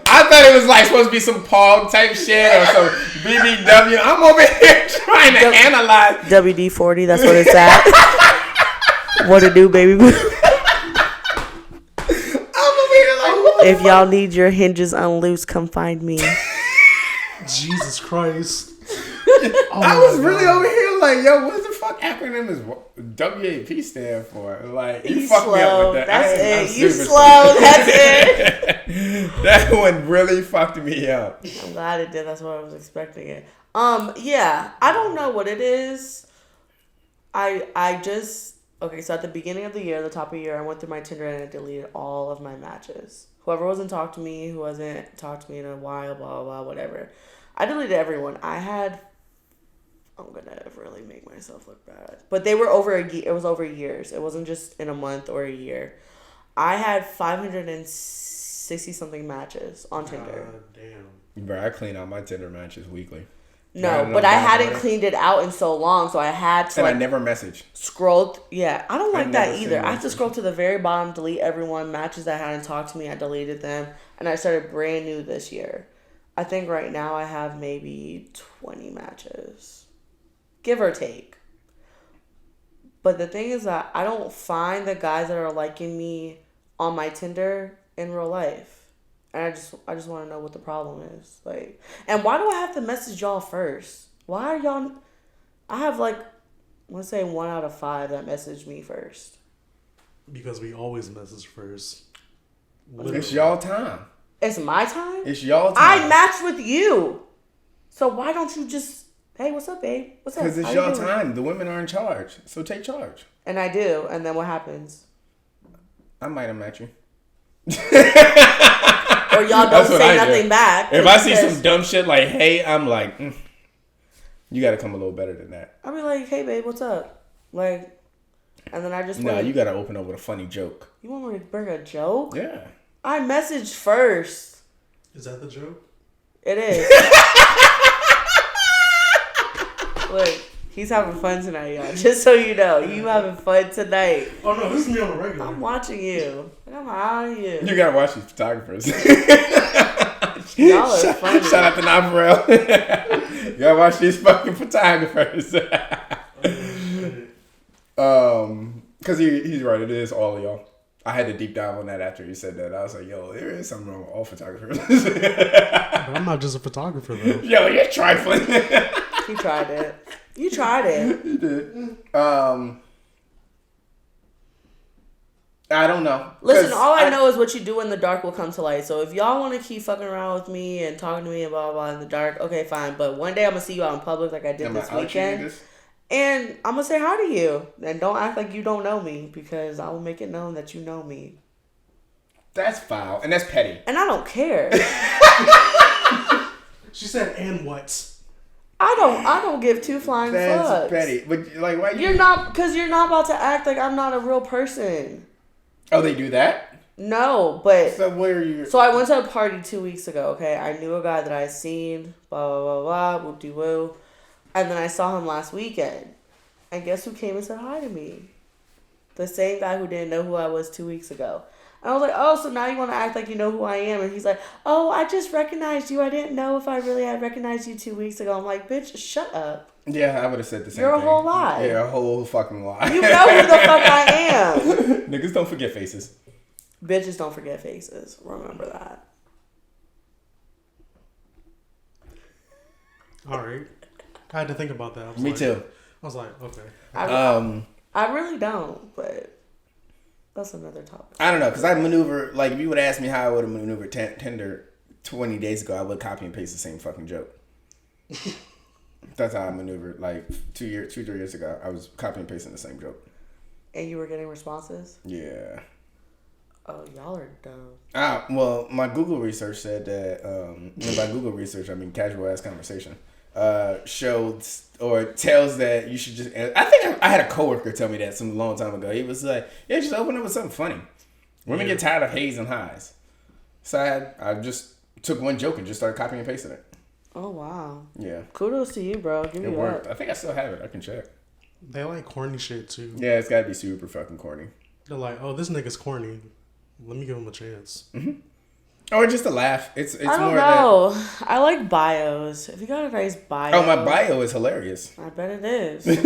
I thought it was like supposed to be some Pog type shit or some BBW. I'm over here trying to analyze. WD-40, that's what it's at. What to do, baby? I'm over here like, what the If y'all need your hinges unloosed, come find me. Jesus Christ. I was really over here like, yo, what the fuck acronym is WAP stand for? Like, you fucked me up with that. That's I'm it. You super slow. That's it. That one really fucked me up. I'm glad it did. That's what I was expecting it. Yeah. I don't know what it is. I just okay. So at the beginning of the year, the top of the year, I went through my Tinder and I deleted all of my matches. Whoever wasn't talking to me, who wasn't talked to me in a while, blah blah blah, whatever. I deleted everyone. I'm gonna really make myself look bad. But they were over a year. It was over years. It wasn't just in a month or a year. I had 560 something matches on Tinder. Damn. Bro, I clean out my Tinder matches weekly. No, but I hadn't cleaned it out in so long, so I had to and I never message. scroll. Yeah, I don't like that never either. send I have to scroll to the very bottom, delete everyone. Matches that hadn't talked to me, I deleted them. And I started brand new this year. I think right now I have maybe 20 matches. Give or take. But the thing is that I don't find the guys that are liking me on my Tinder in real life. And I just want to know what the problem is. Like, and why do I have to message y'all first? Why are y'all... I have like, let's say 1 out of 5 that message me first. Because we always message first. It's y'all time. It's my time? It's y'all time. I matched with you. So why don't you just... Hey, what's up, babe? What's up? Because it's y'all time. The women are in charge. So take charge. And I do. And then what happens? I might have met you. Or y'all don't say nothing back. If I see some dumb shit like, hey, I'm like, you got to come a little better than that. I'll be like, hey, babe, what's up? Like, and then I just... Nah, you got to open up with a funny joke. You want me to bring a joke? Yeah. I messaged first. Is that the joke? It is. Look, he's having fun tonight, y'all. Just so you know, you having fun tonight. Oh, no, this is me on the regular. I'm watching you. I got my eye on you. You got to watch these photographers. Y'all are funny. Shout out to Navarelle. You got to watch these fucking photographers. Because he's right. It is all of y'all. I had to deep dive on that after he said that. I was like, yo, there is something wrong with all photographers. But I'm not just a photographer, though. Yo, you're trifling. He tried it. You tried it. You did. I don't know. Listen, all I know is what you do in the dark will come to light. So if y'all want to keep fucking around with me and talking to me and blah, blah, blah in the dark, okay, fine. But one day I'm going to see you out in public like I did this weekend. And I'm going to say hi to you. And don't act like you don't know me because I will make it known that you know me. That's foul. And that's petty. And I don't care. She said, and what? I don't give two flying fucks. That's petty. But like, why you're not about to act like I'm not a real person. Oh, they do that? No, but so where are you? So I went to a party 2 weeks ago. Okay, I knew a guy that I had seen. Blah blah blah blah. Whoop de woo. And then I saw him last weekend. And guess who came and said hi to me? The same guy who didn't know who I was 2 weeks ago. And I was like, oh, so now you want to act like you know who I am? And he's like, oh, I just recognized you. I didn't know if I really had recognized you 2 weeks ago. I'm like, bitch, shut up. Yeah, I would have said the same You're thing. a whole lie. Yeah, a whole fucking lie. You know who the fuck I am. Niggas don't forget faces. Bitches don't forget faces. Remember that. All right. I had to think about that. Me too. I was like, okay. I really don't, but that's another topic. I don't know, because I maneuver, like, if you would ask me how I would have maneuvered Tinder 20 days ago, I would copy and paste the same fucking joke. That's how I maneuvered, like, 3 years ago. I was copy and pasting the same joke. And you were getting responses? Yeah. Oh, y'all are dumb. Well, my Google research said that, and by Google research, I mean casual ass conversation, shows or tells that you should just, I think I had a coworker tell me that some long time ago. He was like, yeah, just open up with something funny. Women get tired of haze and highs. So I just took one joke and just started copying and pasting it. Oh, wow. Yeah. Kudos to you, bro. Give me It worked. that. I think I still have it. I can check. They like corny shit, too. Yeah, it's got to be super fucking corny. They're like, oh, this nigga's corny. Let me give him a chance. Mm-hmm. Or just a laugh. It's I don't more know. I like bios. If you got a nice bio. Oh, my bio is hilarious. I bet it is. If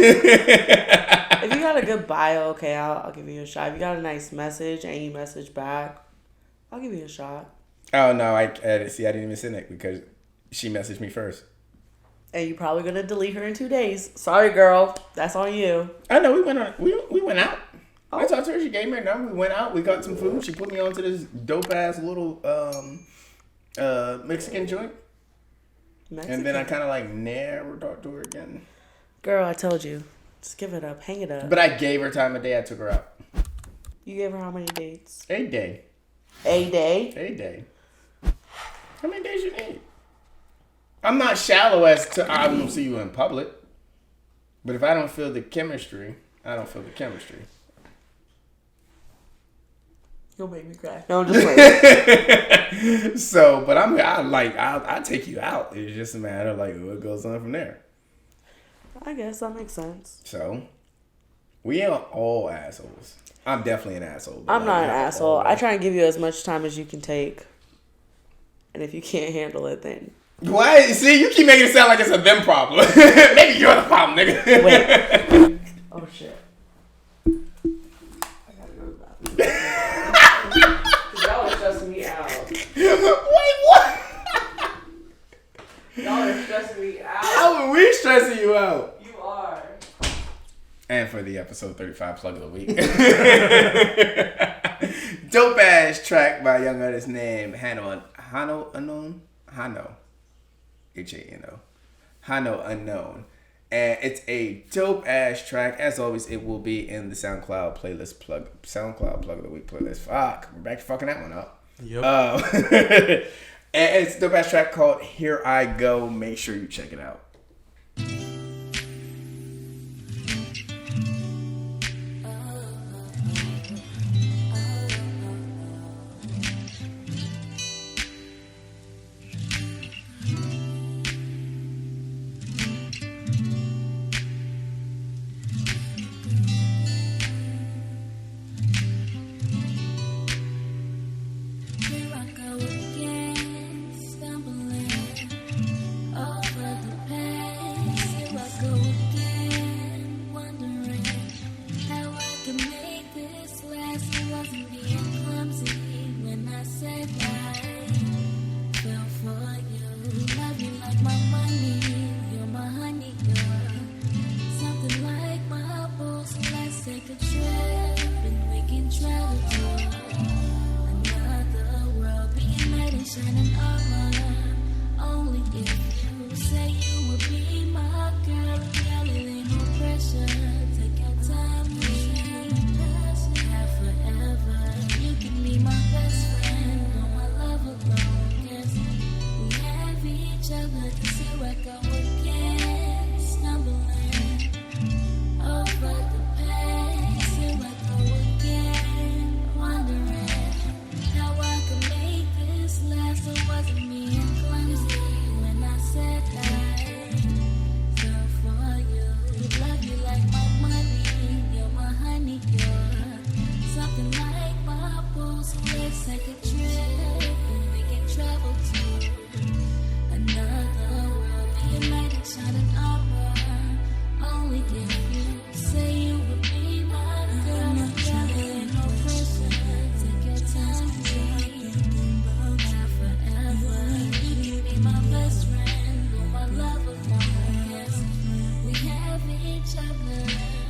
you got a good bio, okay, I'll give you a shot. If you got a nice message and you message back, I'll give you a shot. Oh, no. I didn't even send it because she messaged me first. And you're probably going to delete her in 2 days. Sorry, girl. That's on you. I know. We went out. Oh. I talked to her. She gave me her number. We went out. We got some food. She put me onto this dope-ass little Mexican joint. Mexican. And then I kind of like never talked to her again. Girl, I told you. Just give it up. Hang it up. But I gave her time of day. I took her out. You gave her how many dates? A day. A day? A day. How many days you need? I'm not shallow as to I won't see you in public. But if I don't feel the chemistry, I don't feel the chemistry. You'll make me cry. No, I'm just like. So, but I'll take you out. It's just a matter of like what goes on from there. I guess that makes sense. So, we ain't all assholes. I'm definitely an asshole. I'm not an asshole. I try and give you as much time as you can take. And if you can't handle it, then... Why? See, you keep making it sound like it's a them problem. Maybe you're the problem, nigga. Wait. Oh, shit. I gotta go to the bathroom. Y'all are stressing me out. Wait, what? Y'all are stressing me out. How are we stressing you out? You are. And for the episode 35 plug of the week. Dope ass track by a young artist named Hano Unknown. H-A-N-O. Hano Unknown. And it's a dope ass track. As always, it will be in the SoundCloud plug of the week playlist. Fuck. We're back to fucking that one up. Yep. And it's a dope ass track called Here I Go. Make sure you check it out.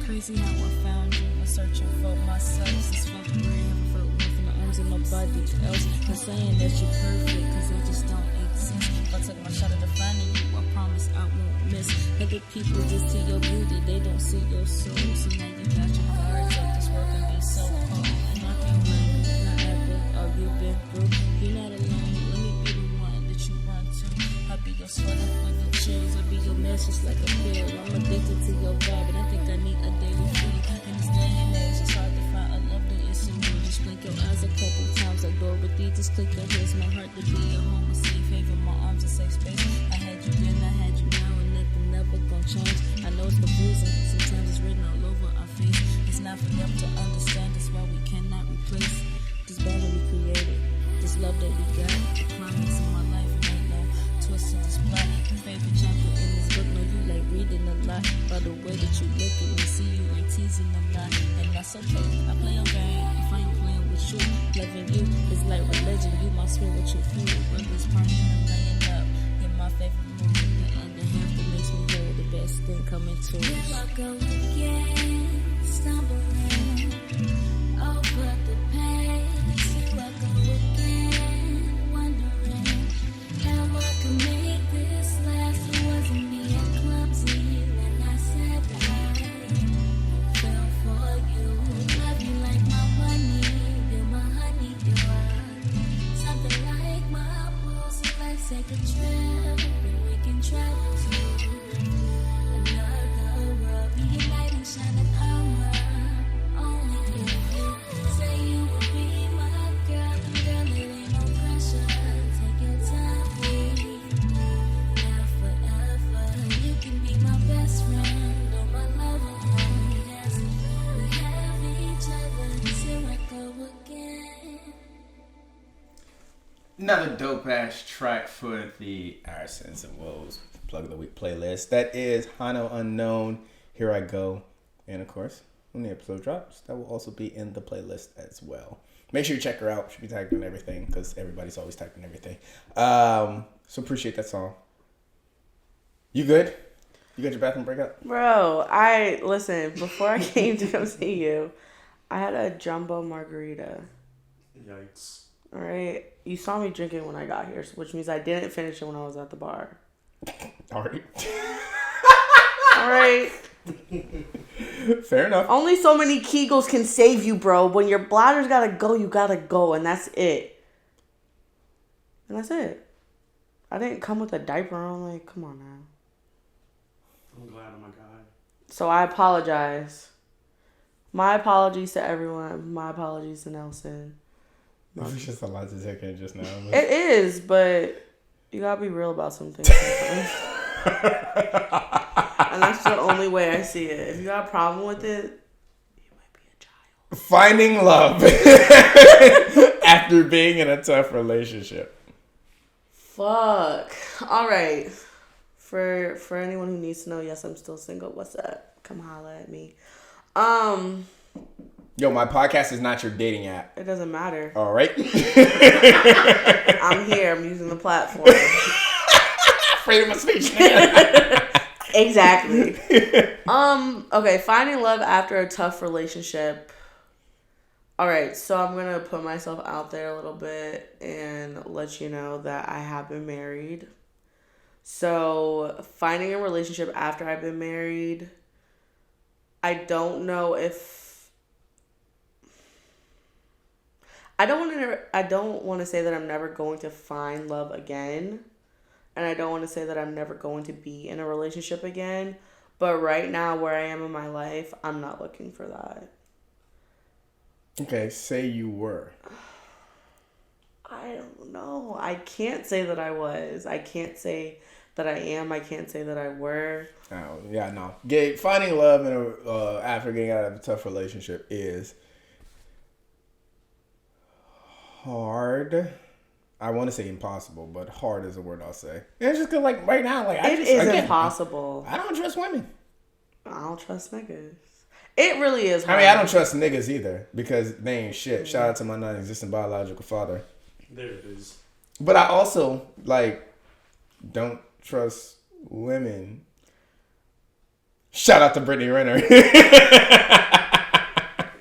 Crazy how I found you. I'm searching for myself. Since February, haven't felt one from the arms of nobody else. I'm saying that you're perfect, cause I just don't exist. If I took my shot at defining you, I promise I won't miss. Other people just see your beauty, they don't see your soul. So now you got your guards up, this world can be so cold. And I can't blame you, not ever, all you've been through. You're not alone, let me be the one that you run to. I'll be your sweater for the chills, I'll be your message like a pill. I'm addicted to your vibe, and I think I need a daily fee. In this day and age, it's hard to find a love that is so real. Just blink your eyes a couple times like Dorothy. Just click your heels, my heart to be a home, a safe haven, my arms a safe space. I had you then, I had you now, and nothing never gonna change. I know it's confusing, sometimes it's written all over our face. It's not for them to understand, that's why we cannot replace this bond that we created, this love that we got. The climax of my life, and ain't no twist in this plot. Your favorite chapter in this book, know you like reading a lot. By the way that you look at me, see you ain't teasing a lot, and that's okay. I play your game if I ain't playing with you. Loving you is like religion, you my spiritual food. Whether it's partying or laying up, you're my favorite mood. The other half that makes me whole, the best thing coming to us. Here I go again, stumbling over the past. Here I go again, wondering how I can make this last. It wasn't being clumsy when I said I fell for you. Love you like my money, you're my honey, you're something like my pulse. Let's take a trip and we can travel to another world, reuniting, shining armor. Only if you say you will be my girl, and girl, it ain't no pressure. Take your time, please. Now forever, you can be my best friend or my lover. Yes, we have each other. Here I go again. Another dope ass track for the Our Sins and Woes Plug of the Week playlist. That is Hano Unknown, Here I Go. And of course, when the episode drops, that will also be in the playlist as well. Make sure you check her out. She'll be tagged on everything because everybody's always tagged on everything. So appreciate that song. You good? You got your bathroom breakup? Bro, listen, before I came to come see you, I had a jumbo margarita. Yikes. All right. You saw me drinking when I got here, which means I didn't finish it when I was at the bar. All right. All right. Fair enough. Only so many Kegels can save you, bro. When your bladder's gotta go, you gotta go, and that's it. And that's it. I didn't come with a diaper on. Like, come on now. I'm glad I'm a guy. So I apologize. My apologies to everyone. My apologies to Nelson. This is just a lot to take in just now. It is, but you gotta be real about some things sometimes. And that's the only way I see it. If you got a problem with it, you might be a child. Finding love after being in a tough relationship. Fuck. All right. For anyone who needs to know, yes, I'm still single. What's up? Come holla at me. Yo, my podcast is not your dating app. It doesn't matter. All right. I'm here. I'm using the platform. Freedom of speech. Nigga. Exactly. Okay, finding love after a tough relationship. All right, so I'm going to put myself out there a little bit and let you know that I have been married. So, finding a relationship after I've been married, I don't know if I don't want to say that I'm never going to find love again. And I don't want to say that I'm never going to be in a relationship again. But right now, where I am in my life, I'm not looking for that. Okay, say you were. I don't know. I can't say that I was. I can't say that I am. I can't say that I were. Oh, yeah, no. Finding love after getting out of a tough relationship is hard. I want to say impossible, but hard is the word I'll say. And it's just because, like, right now, like, It is impossible. I don't trust women. I don't trust niggas. It really is hard. I mean, I don't trust niggas either because they ain't shit. Shout out to my non-existent biological father. There it is. But I also, like, don't trust women. Shout out to Brittany Renner.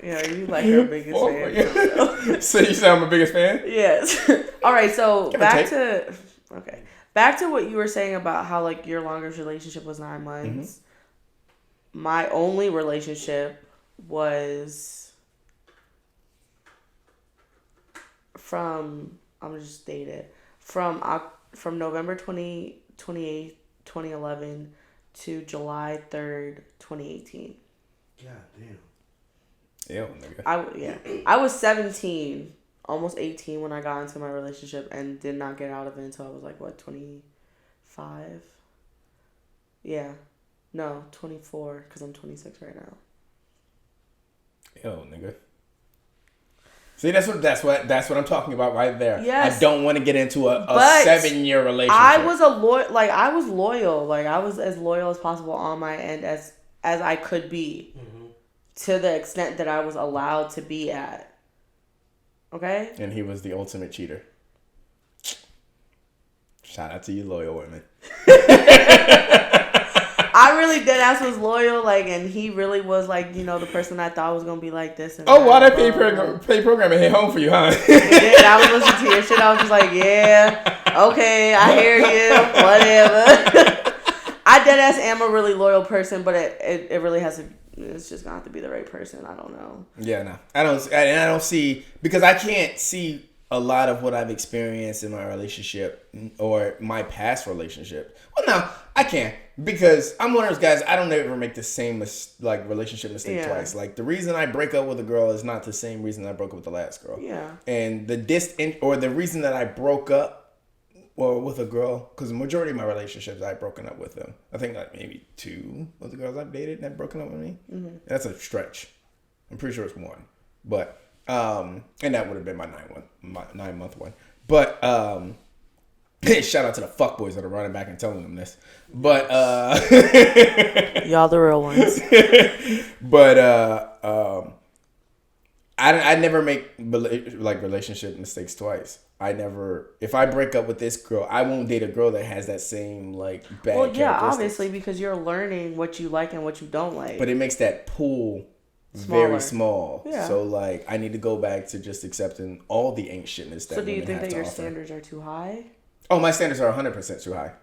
Yeah, you like her biggest fan. So you say I'm my biggest fan? Yes. All right, so back to what you were saying about how, like, your longest relationship was 9 months. Mm-hmm. My only relationship was from November 28th, 2011 to July 3rd, 2018. God damn. Ew, nigga. I was 17, almost 18 when I got into my relationship and did not get out of it until I was like, what, 25? Yeah. No, 24, because I'm 26 right now. Yo, nigga. See, that's what I'm talking about right there. Yes. I don't want to get into a But 7-year relationship. I was loyal. Like, I was as loyal as possible on my end as I could be, to the extent that I was allowed to be at. Okay? And he was the ultimate cheater. Shout out to you loyal women. I really deadass was loyal, like, and he really was, like, you know, the person I thought was gonna be like this. And Oh, why that pay program and hit home for you, huh? And I was listening to your shit. I was just like, yeah, okay, I hear you, whatever. I deadass am a really loyal person, but it really has to. It's just gonna have to be the right person. I don't know. Yeah, no, I don't see, because I can't see a lot of what I've experienced in my relationship or my past relationship. Well, no, I can't, because I'm one of those guys. I don't ever make the same relationship mistake twice. Like, the reason I break up with a girl is not the same reason I broke up with the last girl. Yeah. And the reason that I broke up with a girl, because the majority of my relationships I've broken up with them. I think like maybe 2 of the girls I've dated have broken up with me. Mm-hmm. That's a stretch. I'm pretty sure it's 1, but and that would have been my 9-month one. But shout out to the fuckboys that are running back and telling them this. But y'all the real ones. But I never make relationship mistakes twice. If I break up with this girl, I won't date a girl that has that same bad Well, yeah, characteristics. obviously, because you're learning what you like and what you don't like. But it makes that pool Smaller. very small. Yeah. So I need to go back to just accepting all the ain't shitness that. So do you think have that to your offer. standards are too high? Oh, my standards are 100% too high.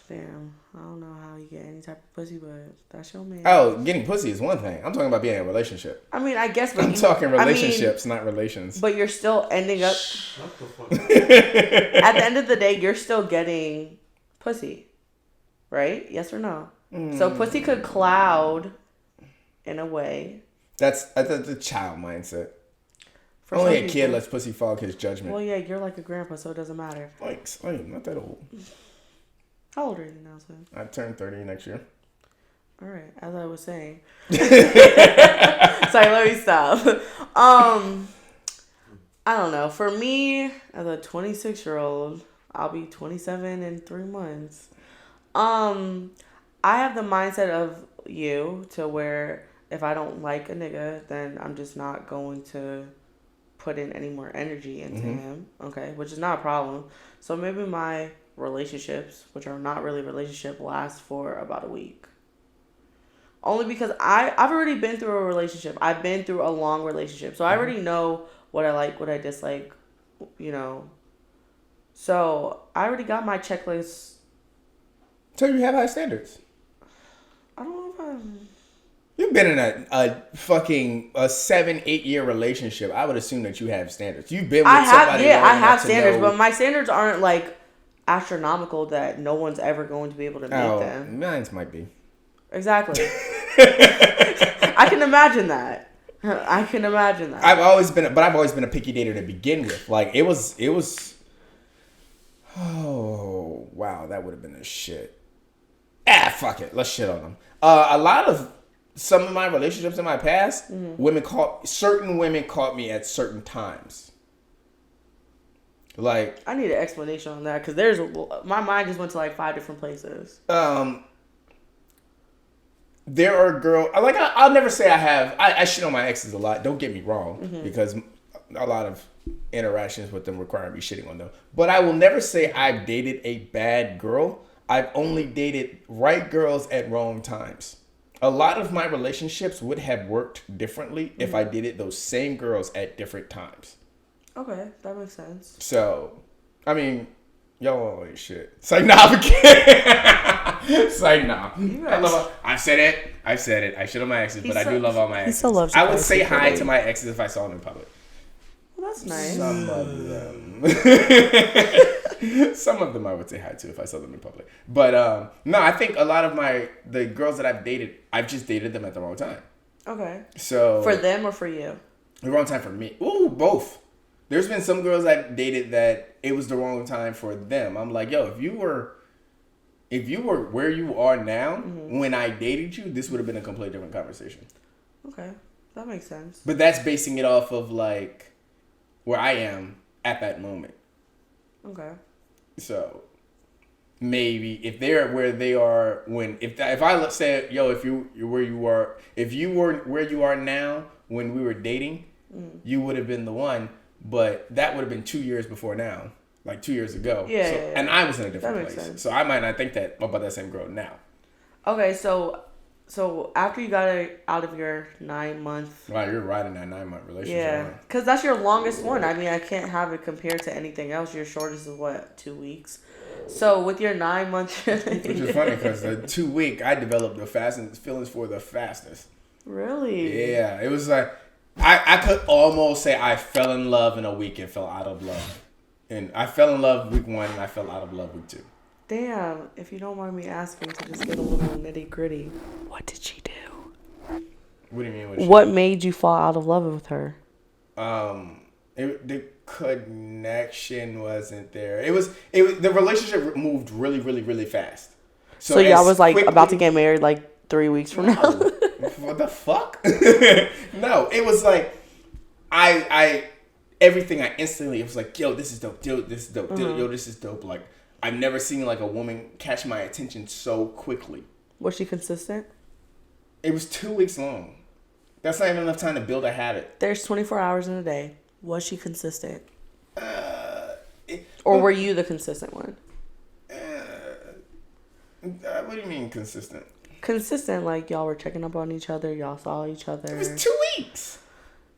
Damn, I don't know how you get any type of pussy, but that's your man. Oh, getting pussy is one thing. I'm talking about being in a relationship. I mean, I guess. But I'm talking relationships, not relations. But you're still ending up. Shut the fuck up. At the end of the day, you're still getting pussy, right? Yes or no? So pussy could cloud, in a way. That's the child mindset. For Only some a kid people. lets pussy fog his judgment. Well, yeah, you're like a grandpa, so it doesn't matter. Thanks. I am not that old. How old are you now, son? I turn 30 next year. All right, as I was saying. Sorry, let me stop. I don't know. For me, as a 26-year-old, I'll be 27 in 3 months. I have the mindset of you to where if I don't like a nigga, then I'm just not going to put in any more energy into him. Okay, which is not a problem. So maybe my relationships, which are not really relationship, last for about a week. Only because I've already been through a relationship. I've been through a long relationship. So I already know what I like, what I dislike, you know. So I already got my checklist. So you have high standards. I don't know if I'm... You've been in a 7-8 year relationship. I would assume that you have standards. You've been with somebody. I have standards, but my standards aren't like astronomical that no one's ever going to be able to meet them. Mine's might be. Exactly. I can imagine that. I've always been a picky dater to begin with. Like it was. Oh wow, that would have been a shit. Fuck it. Let's shit on them. Some of my relationships in my past, certain women caught me at certain times. Like I need an explanation on that because my mind just went to like 5 different places. There are girls I'll never say I have. I shit on my exes a lot. Don't get me wrong, because a lot of interactions with them require me shitting on them. But I will never say I've dated a bad girl. I've only dated right girls at wrong times. A lot of my relationships would have worked differently if I dated those same girls at different times. Okay, that makes sense. So, I mean, y'all ain't shit. It's like, nah, I can't. It's like, nah. I've said it. I shit on my exes, but I do love all my exes. He still loves I would say hi to my exes if I saw them in public. Well, that's nice. Some of them. Some of them I would say hi to if I saw them in public. But no, I think a lot of the girls that I've dated, I've just dated them at the wrong time. Okay. So for them or for you? The wrong time for me. Ooh, both. There's been some girls I dated that it was the wrong time for them. I'm like, yo, if you were where you are now when I dated you, this would have been a completely different conversation. Okay. That makes sense. But that's basing it off of like where I am at that moment. Okay. So maybe if they're where they are when if I let's say yo if you where you are if you were where you are now when we were dating, you would have been the one. But that would have been 2 years before now, like 2 years ago. Yeah, So, yeah, yeah. And I was in a different That makes place, sense. so I might not think that about that same girl now. Okay, so after you got out of your 9-month, Wow, you're riding that 9-month relationship. yeah, because that's your longest one. I mean, I can't have it compared to anything else. Your shortest is what, 2 weeks? So with your 9-month, Which is funny because the 2 week I developed the fastest feelings for the fastest. Really? Yeah, it was like I could almost say I fell in love in a week and fell out of love, and I fell in love week 1 and I fell out of love week 2. Damn, if you don't mind me asking to just get a little nitty gritty, what did she do? What do you mean? What made you fall out of love with her? The connection wasn't there. It was the relationship moved really, really, really fast. So y'all as was like quickly- about to get married like 3 weeks from now? What the fuck? No, it was like I everything I instantly it was like, yo, this is dope, yo, this is dope, yo, this is dope. Like I've never seen like a woman catch my attention so quickly. Was she consistent? It was 2 weeks long. That's not even enough time to build a habit. There's 24 hours in a day. Was she consistent? Or were you the consistent one? What do you mean consistent? Consistent, like y'all were checking up on each other, y'all saw each other. It was 2 weeks.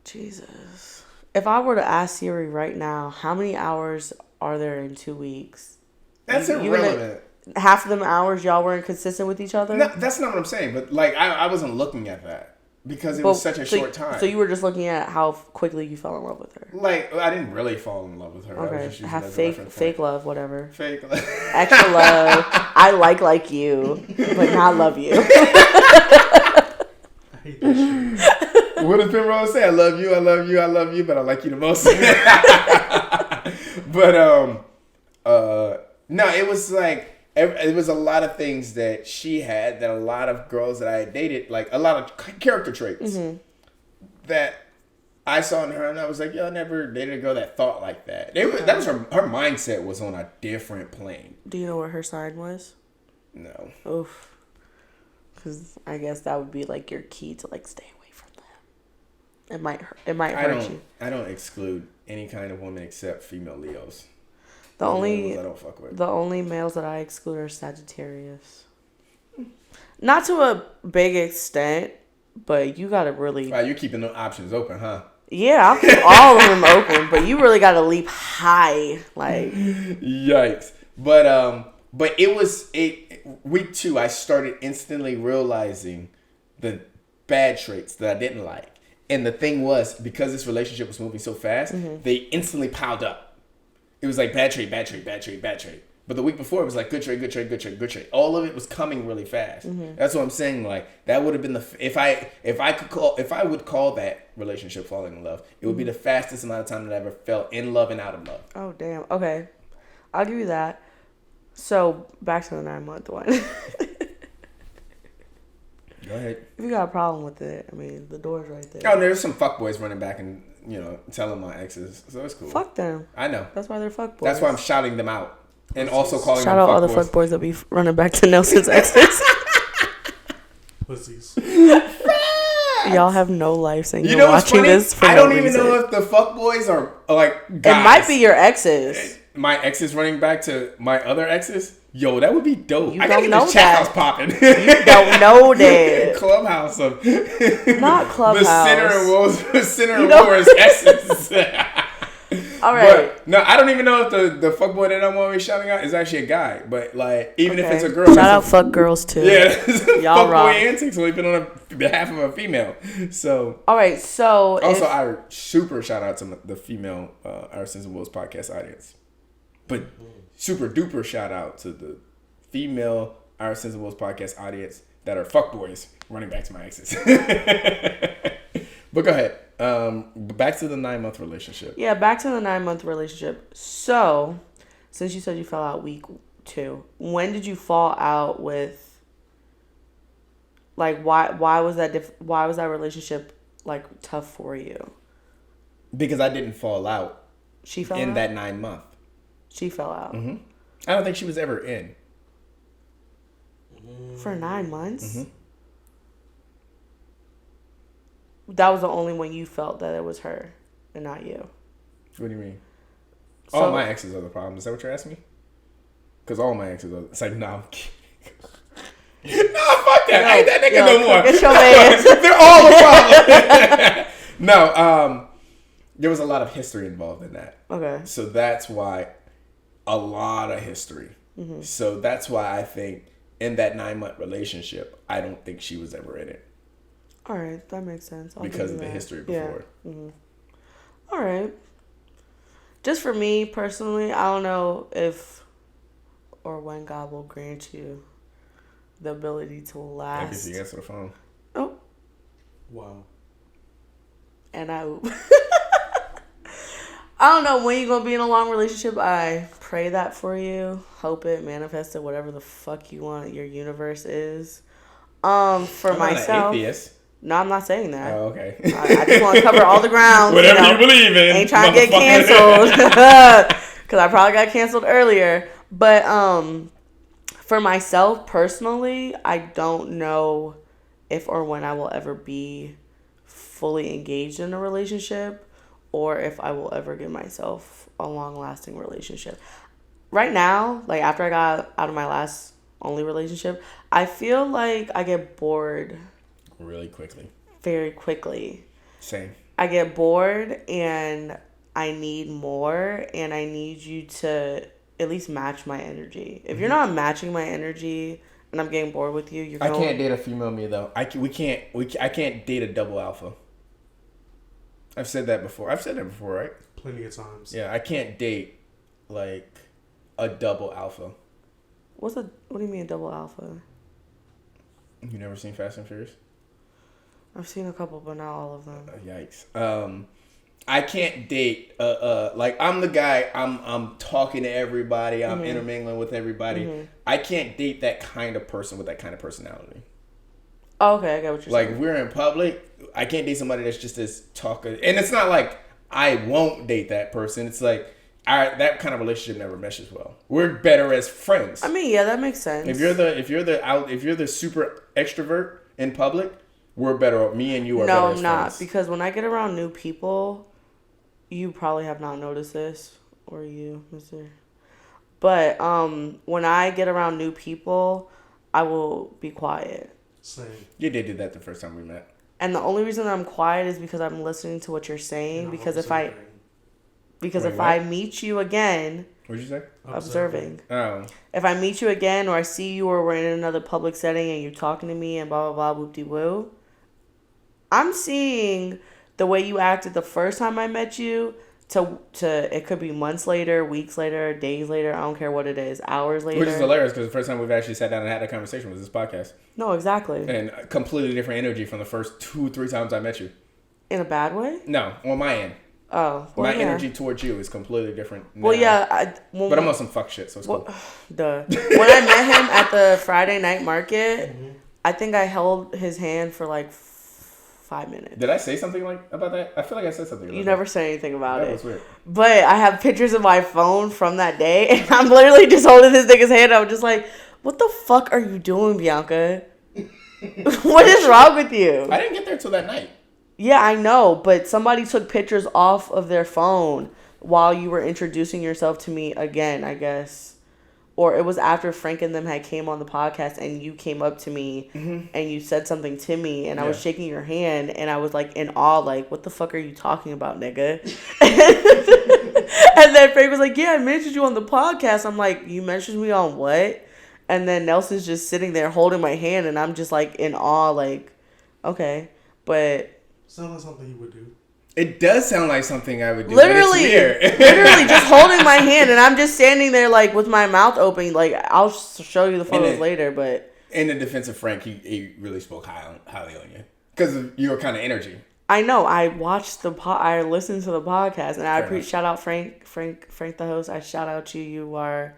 Jesus. If I were to ask Siri right now, how many hours are there in 2 weeks? That's You gonna- irrelevant. Half of them hours y'all weren't consistent with each other? No, that's not what I'm saying. But like, I wasn't looking at that because it was such a short time. So you were just looking at how quickly you fell in love with her. Like, I didn't really fall in love with her. I was Okay, just using have it as a fake reference fake point. love, whatever. Fake. Extra love. I like you, but not love you. I hate that shit. What does Penrose say? I love you, I love you, I love you, but I like you the most. But no, it was like it was a lot of things that she had that a lot of girls that I had dated, like a lot of character traits that I saw in her, and I was like, yo, I never dated a girl that thought like that. That was her mindset was on a different plane. Do you know what her sign was? No. Oof. Because I guess that would be like your key to like stay away from them. It might hurt. It might hurt you. I don't exclude any kind of woman except female Leos. The Those only ones I don't fuck with. the only males that I exclude are Sagittarius. Not to a big extent, but you gotta really. Wow, you're keeping the options open, huh? Yeah, I'll keep all of them open, but you really gotta leap high. Like, Yikes. But it was week 2 I started instantly realizing the bad traits that I didn't like. And the thing was, because this relationship was moving so fast, they instantly piled up. It was like bad trait, bad trait, bad trait, bad trait. But the week before it was like good trait, good trait, good trait, good trait. All of it was coming really fast. That's what I'm saying. Like that would have been if I would call that relationship falling in love, it would be the fastest amount of time that I ever felt in love and out of love. oh damn. Okay, I'll give you that. So back to the 9-month one. Go ahead. If you got a problem with it, I mean, the door's right there. Oh, there's some fuckboys running back and telling my exes, so it's cool. Fuck them. I know. That's why they're fuckboys. That's why I'm shouting them out and also calling Shout them out all the fuckboys. fuckboys that be running back to Nelson's exes. Pussies. Y'all have no life saying You you're know what's watching funny? this for I no don't even reason. know if the fuckboys are like guys. It might be your exes. My exes running back to my other exes. Yo, that would be dope. You I gotta don't get know the chat that. house popping. You don't know that. Clubhouse of Not Clubhouse. the center You of know- War's exes. All right. But no, I don't even know if the fuckboy that I'm always shouting out is actually a guy. But like, even if Okay. it's a girl, Shout that's out a- fuck girls too. yeah, Y'all fuckboy rock. antics only been on behalf of a female. So All right. So also, if, I super shout out to the female Our Sins and Woes podcast audience, but super duper shout out to the female Our Sins and Woes podcast audience that are fuckboys running back to my exes. But go ahead. Back to the 9-month relationship. yeah, back to the 9-month relationship. So, since you said you fell out week 2, when did you fall out with? Like, why was that? Why was that relationship like tough for you? Because I didn't fall out She fell in out. that 9 month. She fell out I don't think she was ever in. for 9 months. Mm-hmm. That was the only one you felt that it was her and not you. What do you mean? So- All my exes are the problem. Is that what you're asking me? Because all my exes are. It's like, nah, I'm kidding. Nah, fuck that. I ain't that nigga no more. Get your man. They're all the problem. No, there was a lot of history involved in that. Okay. So that's why a lot of history. Mm-hmm. So that's why I think in that 9-month relationship, I don't think she was ever in it All right, that makes sense. I'll because give of you the that. history Yeah. before. All right. Just for me personally, I don't know if or when God will grant you the ability to Maybe if last. you answer the phone. Oh, Wow. and I I don't know when you're gonna be in a long relationship. I pray that for you. Hope it, manifest it, whatever the fuck you want your universe is. For I'm not myself. an atheist. No, I'm not saying that. Oh, okay. I just want to cover all the ground. Whatever you believe in. Ain't trying to get motherfucker. canceled. Because I probably got canceled earlier. But for myself personally, I don't know if or when I will ever be fully engaged in a relationship or if I will ever give myself a long-lasting relationship. Right now, like after I got out of my last only relationship, I feel like I get bored Really quickly. very quickly. Same. I get bored and I need more and I need you to at least match my energy. If you're not matching my energy and I'm getting bored with you, you're I going can't date a female me though. I can't date a double alpha. I've said that before. Right? Plenty of times. Yeah, I can't date like a double alpha. What do you mean a double alpha? You never seen Fast and Furious? I've seen a couple, but not all of them. Yikes. I can't date like I'm the guy, I'm talking to everybody, I'm intermingling with everybody. I can't date that kind of person with that kind of personality. Oh, okay, I get what you're Like saying. if we're in public, I can't date somebody that's just this talker. And it's not like I won't date that person. It's like that kind of relationship never meshes well. We're better as friends. I mean, yeah, that makes sense. If you're the super extrovert in public, we're better. Me and you are better No, as I'm not. friends. Because when I get around new people, you probably have not noticed this. Or you, mister. But when I get around new people, I will be quiet. Same. You did that the first time we met. And the only reason I'm quiet is because I'm listening to what you're saying. And I'm Because if observing. Wait, I what? meet you again, What'd you say? observing. Oh. If I meet you again, or I see you, or we're in another public setting, and you're talking to me, and blah blah blah, whoop de woo, I'm seeing the way you acted the first time I met you. To it could be months later, weeks later, days later. I don't care what it is, hours later. Which is hilarious because the first time we've actually sat down and had a conversation was this podcast. No, exactly. And a completely different energy from the first 2-3 times I met you. In a bad way? No, on my end. Oh, well, My yeah. energy towards you is completely different now. Well, yeah. But I'm on some fuck shit, so it's cool. Duh. When I met him at the Friday night market, I think I held his hand for like 5 minutes. Did I say something like about that? I feel like I said something about You that. never said anything about That it. was weird. But I have pictures of my phone from that day, and I'm literally just holding this nigga's hand. I'm just like, what the fuck are you doing, Bianca? What is wrong with you? I didn't get there till that night. Yeah, I know, but somebody took pictures off of their phone while you were introducing yourself to me again, I guess. Or it was after Frank and them had came on the podcast and you came up to me and you said something to me and I was shaking your hand and I was like in awe, like, what the fuck are you talking about, nigga? And then Frank was like, yeah, I mentioned you on the podcast. I'm like, you mentioned me on what? And then Nelson's just sitting there holding my hand and I'm just like in awe, like, okay. But Sounds like something you would do. It does sound like something I would do. literally, but it's weird. literally just holding my hand and I'm just standing there like with my mouth open. Like I'll show you the photos later, but in the defense of Frank, he really spoke highly on you because of your kind of energy. I know. I watched I listened to the podcast and I shout out Frank the host. I shout out you. You are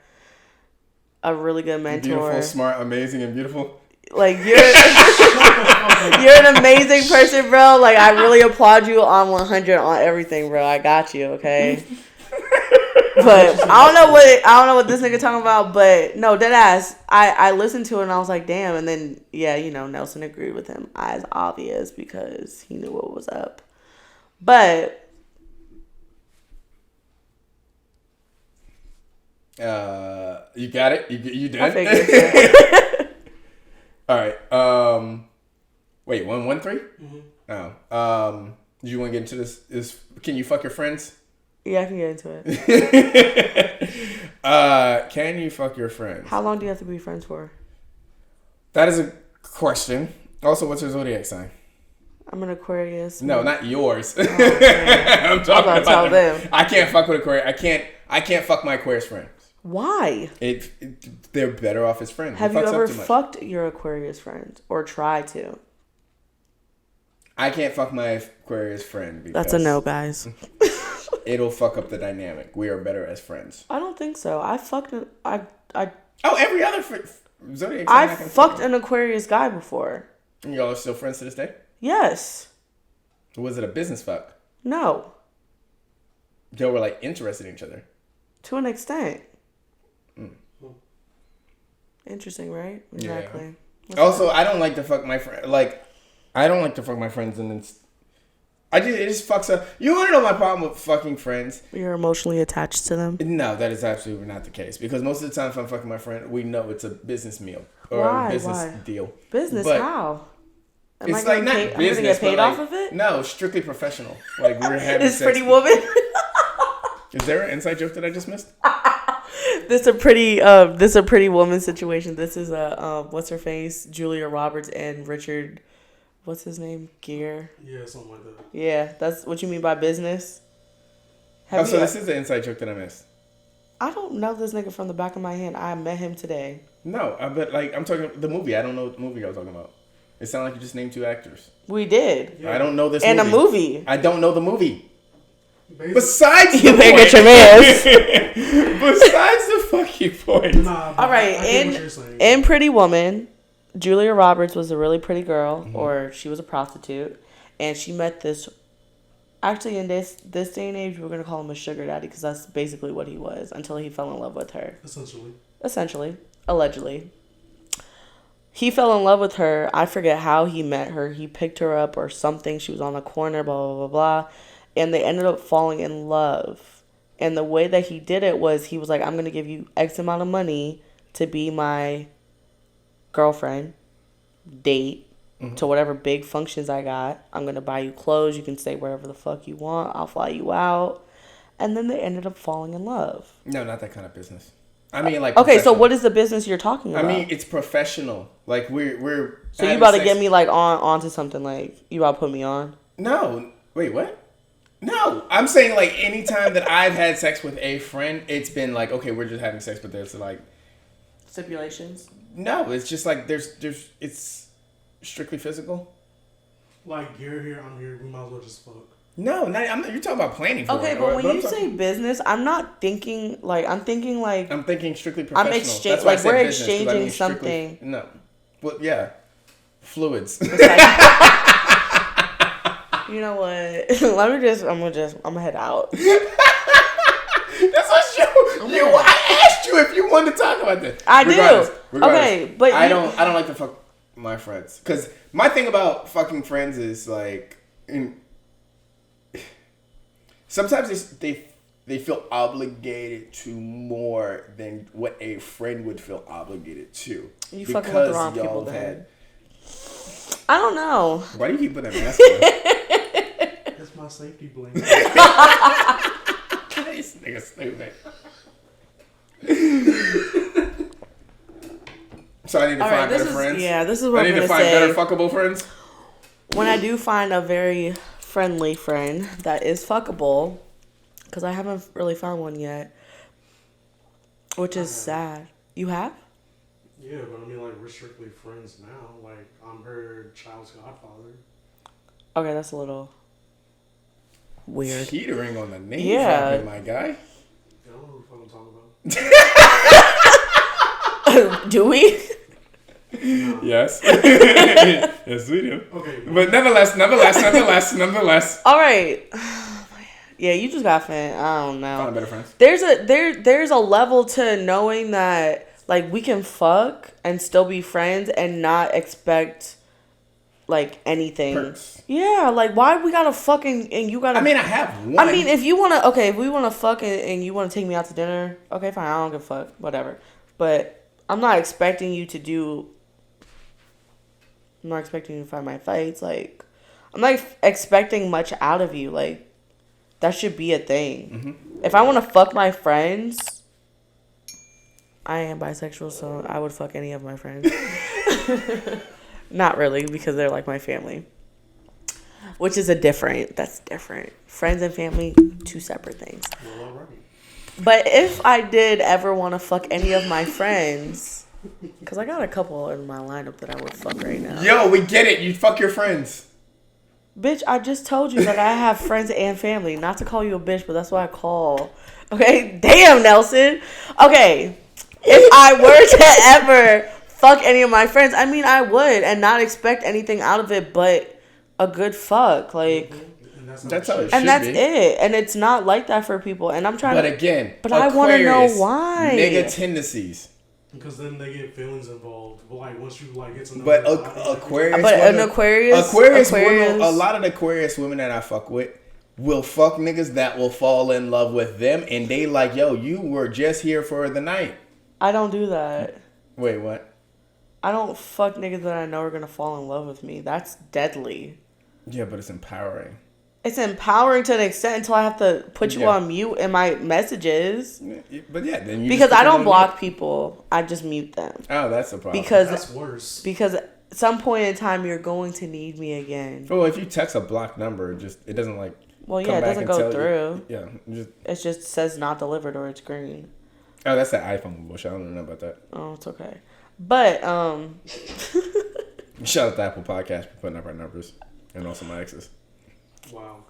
a really good mentor. Beautiful, smart, amazing, and beautiful. Like, you're an amazing person, bro. Like, I really applaud you on 100 on everything, bro. I got you, okay? But I don't know what this nigga talking about, but no, dead ass. I listened to it and I was like, damn. And then, yeah, you know, Nelson agreed with him as obvious because he knew what was up. But you got it? You done? I figured. All right. Wait, 1-1-3? Oh. Do you want to get into this? Can you fuck your friends? Yeah, I can get into it. Can you fuck your friends? How long do you have to be friends for? That is a question. Also, what's your zodiac sign? I'm an Aquarius. No, not yours. Oh, okay. I'm talking about tell them. I can't fuck with Aquarius. I can't fuck my Aquarius friends. Why? They're better off as friends. Have you ever fucked your Aquarius friend or tried to? I can't fuck my Aquarius friend because that's a no, guys. It'll fuck up the dynamic. We are better as friends. I don't think so. I fucked every other zodiac sign. I fucked an Aquarius guy before. And y'all are still friends to this day? Yes. Was it a business fuck? No. Y'all were like interested in each other. To an extent. Interesting, right? Exactly. Yeah. Also, I don't like to fuck my friend. Like, I don't like to fuck my friends, and it just fucks up. You want to know my problem with fucking friends? You're emotionally attached to them. No, that is absolutely not the case. Because most of the time, if I'm fucking my friend, we know it's a business meal or a business deal. Business? But how? It's like not business. I'm gonna get paid like, off of it? No, strictly professional. Like we're having. This Pretty Woman. Is there an inside joke that I just missed? This is a Pretty Woman situation. This is a what's her face? Julia Roberts and Richard. What's his name? Gere. Yeah, something like that. Yeah, that's what you mean by business. So this is the inside joke that I missed. I don't know this nigga from the back of my hand. I met him today. No, but like I'm talking the movie. I don't know what movie I was talking about. It sounded like you just named two actors. We did. Yeah. I don't know this and movie. And a movie. I don't know the movie. Besides you better get your mans. Besides the fucking point. Nah, all right, in Pretty Woman, Julia Roberts was a really pretty girl, or she was a prostitute, and she met this. Actually, in this day and age, we're gonna call him a sugar daddy because that's basically what he was until he fell in love with her. Essentially, allegedly. He fell in love with her. I forget how he met her. He picked her up or something. She was on the corner, blah, blah, blah, blah. And they ended up falling in love. And the way that he did it was he was like, I'm going to give you X amount of money to be my girlfriend, date, to whatever big functions I got. I'm going to buy you clothes. You can stay wherever the fuck you want. I'll fly you out. And then they ended up falling in love. No, not that kind of business. I mean, like. Okay, so what is the business you're talking about? I mean, it's professional. Like we're. So you about to get me like onto something? Like you about to put me on? No, wait, what? No, I'm saying like anytime that I've had sex with a friend, it's been like okay, we're just having sex, but there's like stipulations. No, it's just like there's it's strictly physical. Like you're here, I'm here. We might as well just fuck. No, not, I'm not, you're talking about planning for okay, it. but when you say business, I'm not thinking like I'm thinking strictly professional. I'm like we're exchanging something. No, well, yeah, fluids. You know what? I'm gonna head out. That's what I asked you if you wanted to talk about this. I do. Okay, but I don't like to fuck my friends because my thing about fucking friends is like. Sometimes they feel obligated to more than what a friend would feel obligated to. You fucking with the wrong people then. I don't know. Why do you keep putting that mask on? That's my safety blanket. This nigga stupid. So I need to find better friends? Yeah, this is what I'm going to say. I need to find better fuckable friends? When I do find a very friendly friend that is fuckable, because I haven't really found one yet, which is sad. You have? Yeah, but I mean, like, we're strictly friends now. Like, I'm her child's godfather. Okay, that's a little weird. Teetering on the name dropping, my guy. I don't know what the fuck I'm talking about. Do we? Yes. Yes, we do. Okay. But nonetheless. All right. Yeah, you just got fan. I don't know. Find better friends. There's a level to knowing that like we can fuck and still be friends and not expect like anything. Perks. Yeah, like why we gotta fuck and you gotta. I mean, I have one. I mean, if you wanna, if we wanna fuck and you wanna take me out to dinner, okay, fine. I don't give a fuck, whatever. But I'm not expecting you to do. I'm not expecting you to fight my fights. Like, I'm not expecting much out of you. Like, that should be a thing. Mm-hmm. If I want to fuck my friends, I am bisexual, so I would fuck any of my friends. Not really, because they're like my family. Which is that's different. Friends and family, two separate things. Well, all right. But if I did ever want to fuck any of my friends, because I got a couple in my lineup that I would fuck right now. Yo, we get it. You fuck your friends. Bitch, I just told you that I have friends and family. Not to call you a bitch, but that's what I call. Okay? Damn, Nelson. Okay. If I were to ever fuck any of my friends, I mean, I would. And not expect anything out of it but a good fuck. Like... And That's how it should And that's be. it. And it's not like that for people. And I'm trying But to... again, But I want to know Aquarius, why. Nigga tendencies. Because then they get feelings involved. But like once you like get to know. But the body, Aquarius. But women, an Aquarius... women, a lot of the Aquarius women that I fuck with will fuck niggas that will fall in love with them. And they like, yo, you were just here for the night. I don't do that. Wait, what? I don't fuck niggas that I know are going to fall in love with me. That's deadly. Yeah, but it's empowering. It's empowering to an extent until I have to put you Yeah. on mute in my messages. But yeah, then you Because just I don't put them on block people. I just mute them. mute. Oh, that's a problem. That's worse. Because at some point in time, you're going to need me again. Well, if you text a blocked number, it doesn't like. Well, come yeah, it back doesn't and go tell through. You. Yeah, It just says not delivered or it's green. oh, that's that iPhone bullshit. I don't know about that. Oh, it's okay. But, Shout out to Apple Podcast for putting up our numbers, and also my exes, Wow.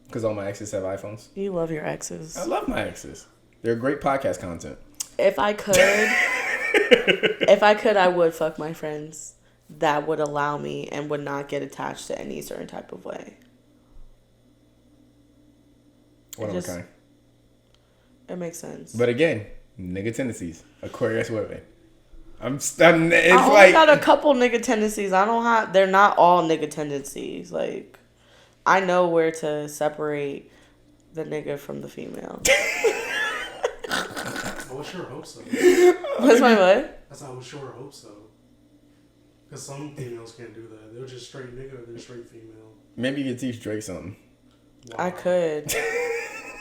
because all my exes have iPhones. you love your exes. I love my exes. They're great podcast content. If I could, I would fuck my friends that would allow me and would not get attached to any certain type of way. One of a kind. It makes sense. But again, nigga tendencies. Aquarius women. It's I only like got a couple nigga tendencies. They're not all nigga tendencies. Like, I know where to separate the nigga from the female. I would sure hope so. What's my what? I would sure hope so. Because some females can't do that. They're just straight nigga or they're straight female. maybe you could teach Drake something. Wow. I could.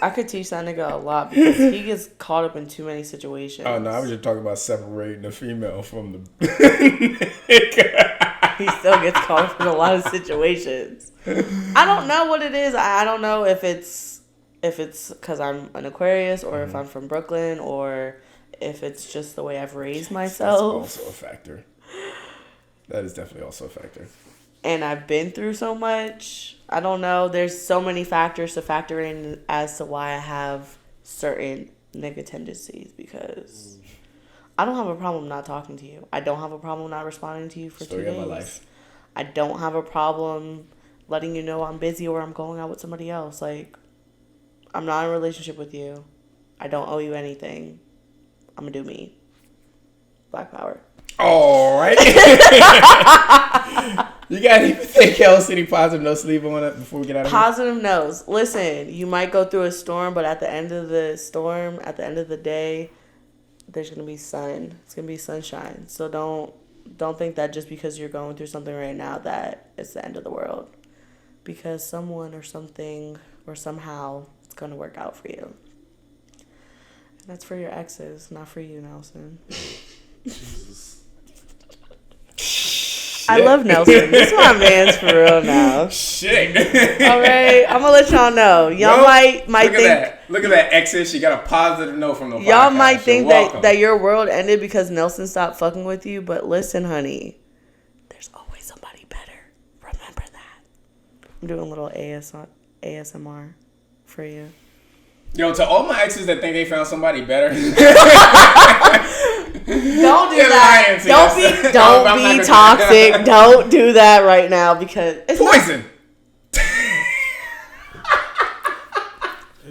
I could teach that nigga a lot because he gets caught up in too many situations. Oh no, I was just talking about separating the female from the. He still gets caught up in a lot of situations. I don't know what it is. I don't know if it's because I'm an Aquarius or if I'm from Brooklyn or if it's just the way I've raised That's myself. also a factor. That is definitely also a factor. And I've been through so much. I don't know. There's so many factors to factor in as to why I have certain nigga tendencies because I don't have a problem not talking to you. I don't have a problem not responding to you for Story 2 days. of my life. I don't have a problem letting you know I'm busy or I'm going out with somebody else. Like, I'm not in a relationship with you. I don't owe you anything. I'm gonna do me. Black power. All right. You got anything else? Any positive notes to leave on it before we get out of here? Positive notes. Listen, you might go through a storm, but at the end of the storm, at the end of the day, there's gonna be sun. It's gonna be sunshine. So don't think that just because you're going through something right now that it's the end of the world. Because someone or something or somehow it's gonna work out for you. And that's for your exes, not for you, Nelson. Jesus. I love Nelson. This is my man's for real now. Shit. All right, I'm gonna let y'all know. Y'all Well, might look think. at that. Look at that exit. She got a positive note from the podcast. Y'all might think You're welcome. that your world ended because Nelson stopped fucking with you, but listen, honey, there's always somebody better. Remember that. I'm doing a little ASMR for you. Yo, to all my exes that think they found somebody better. Don't do You're that. lying to Don't yourself. be don't I'm not be gonna- toxic. Don't do that right now because it's not Poison.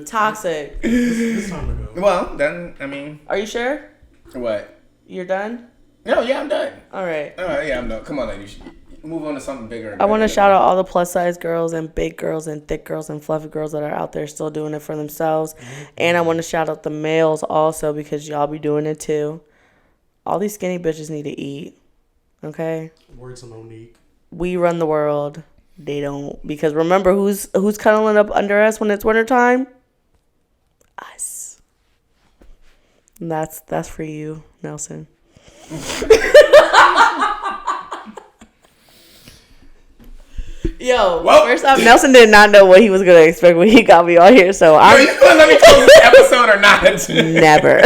toxic. It's time to go. Well, then, I mean, Are you sure? what? You're done? No, yeah, I'm done. All right. Yeah, I'm done. Come on, ladies. Move on to something bigger. I want to shout out all the plus size girls and big girls and thick girls and fluffy girls that are out there still doing it for themselves. And I want to shout out the males also because y'all be doing it too. All these skinny bitches need to eat. Okay? Words of Monique. We run the world. They don't. Because remember who's cuddling up under us when it's wintertime? Us. And that's for you, Nelson. Yo, Well- first off, Nelson did not know what he was gonna expect when he got me on here, so Are I'm you gonna let me close this episode or not? never.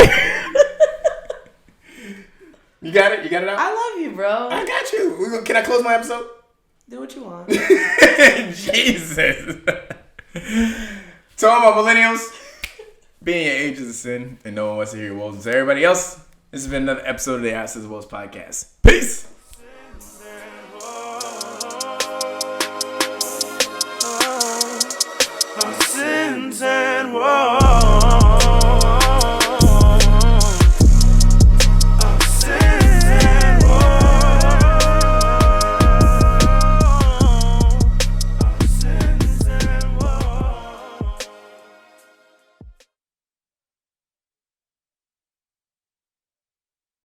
You got it? You got it out? I love you, bro. I got you. Can I close my episode? Do what you want. Jesus. To all my millennials, being your age is a sin, and no one wants to hear your woes. To everybody else, this has been another episode of the Asses Woes podcast. Peace. Our sins and woes.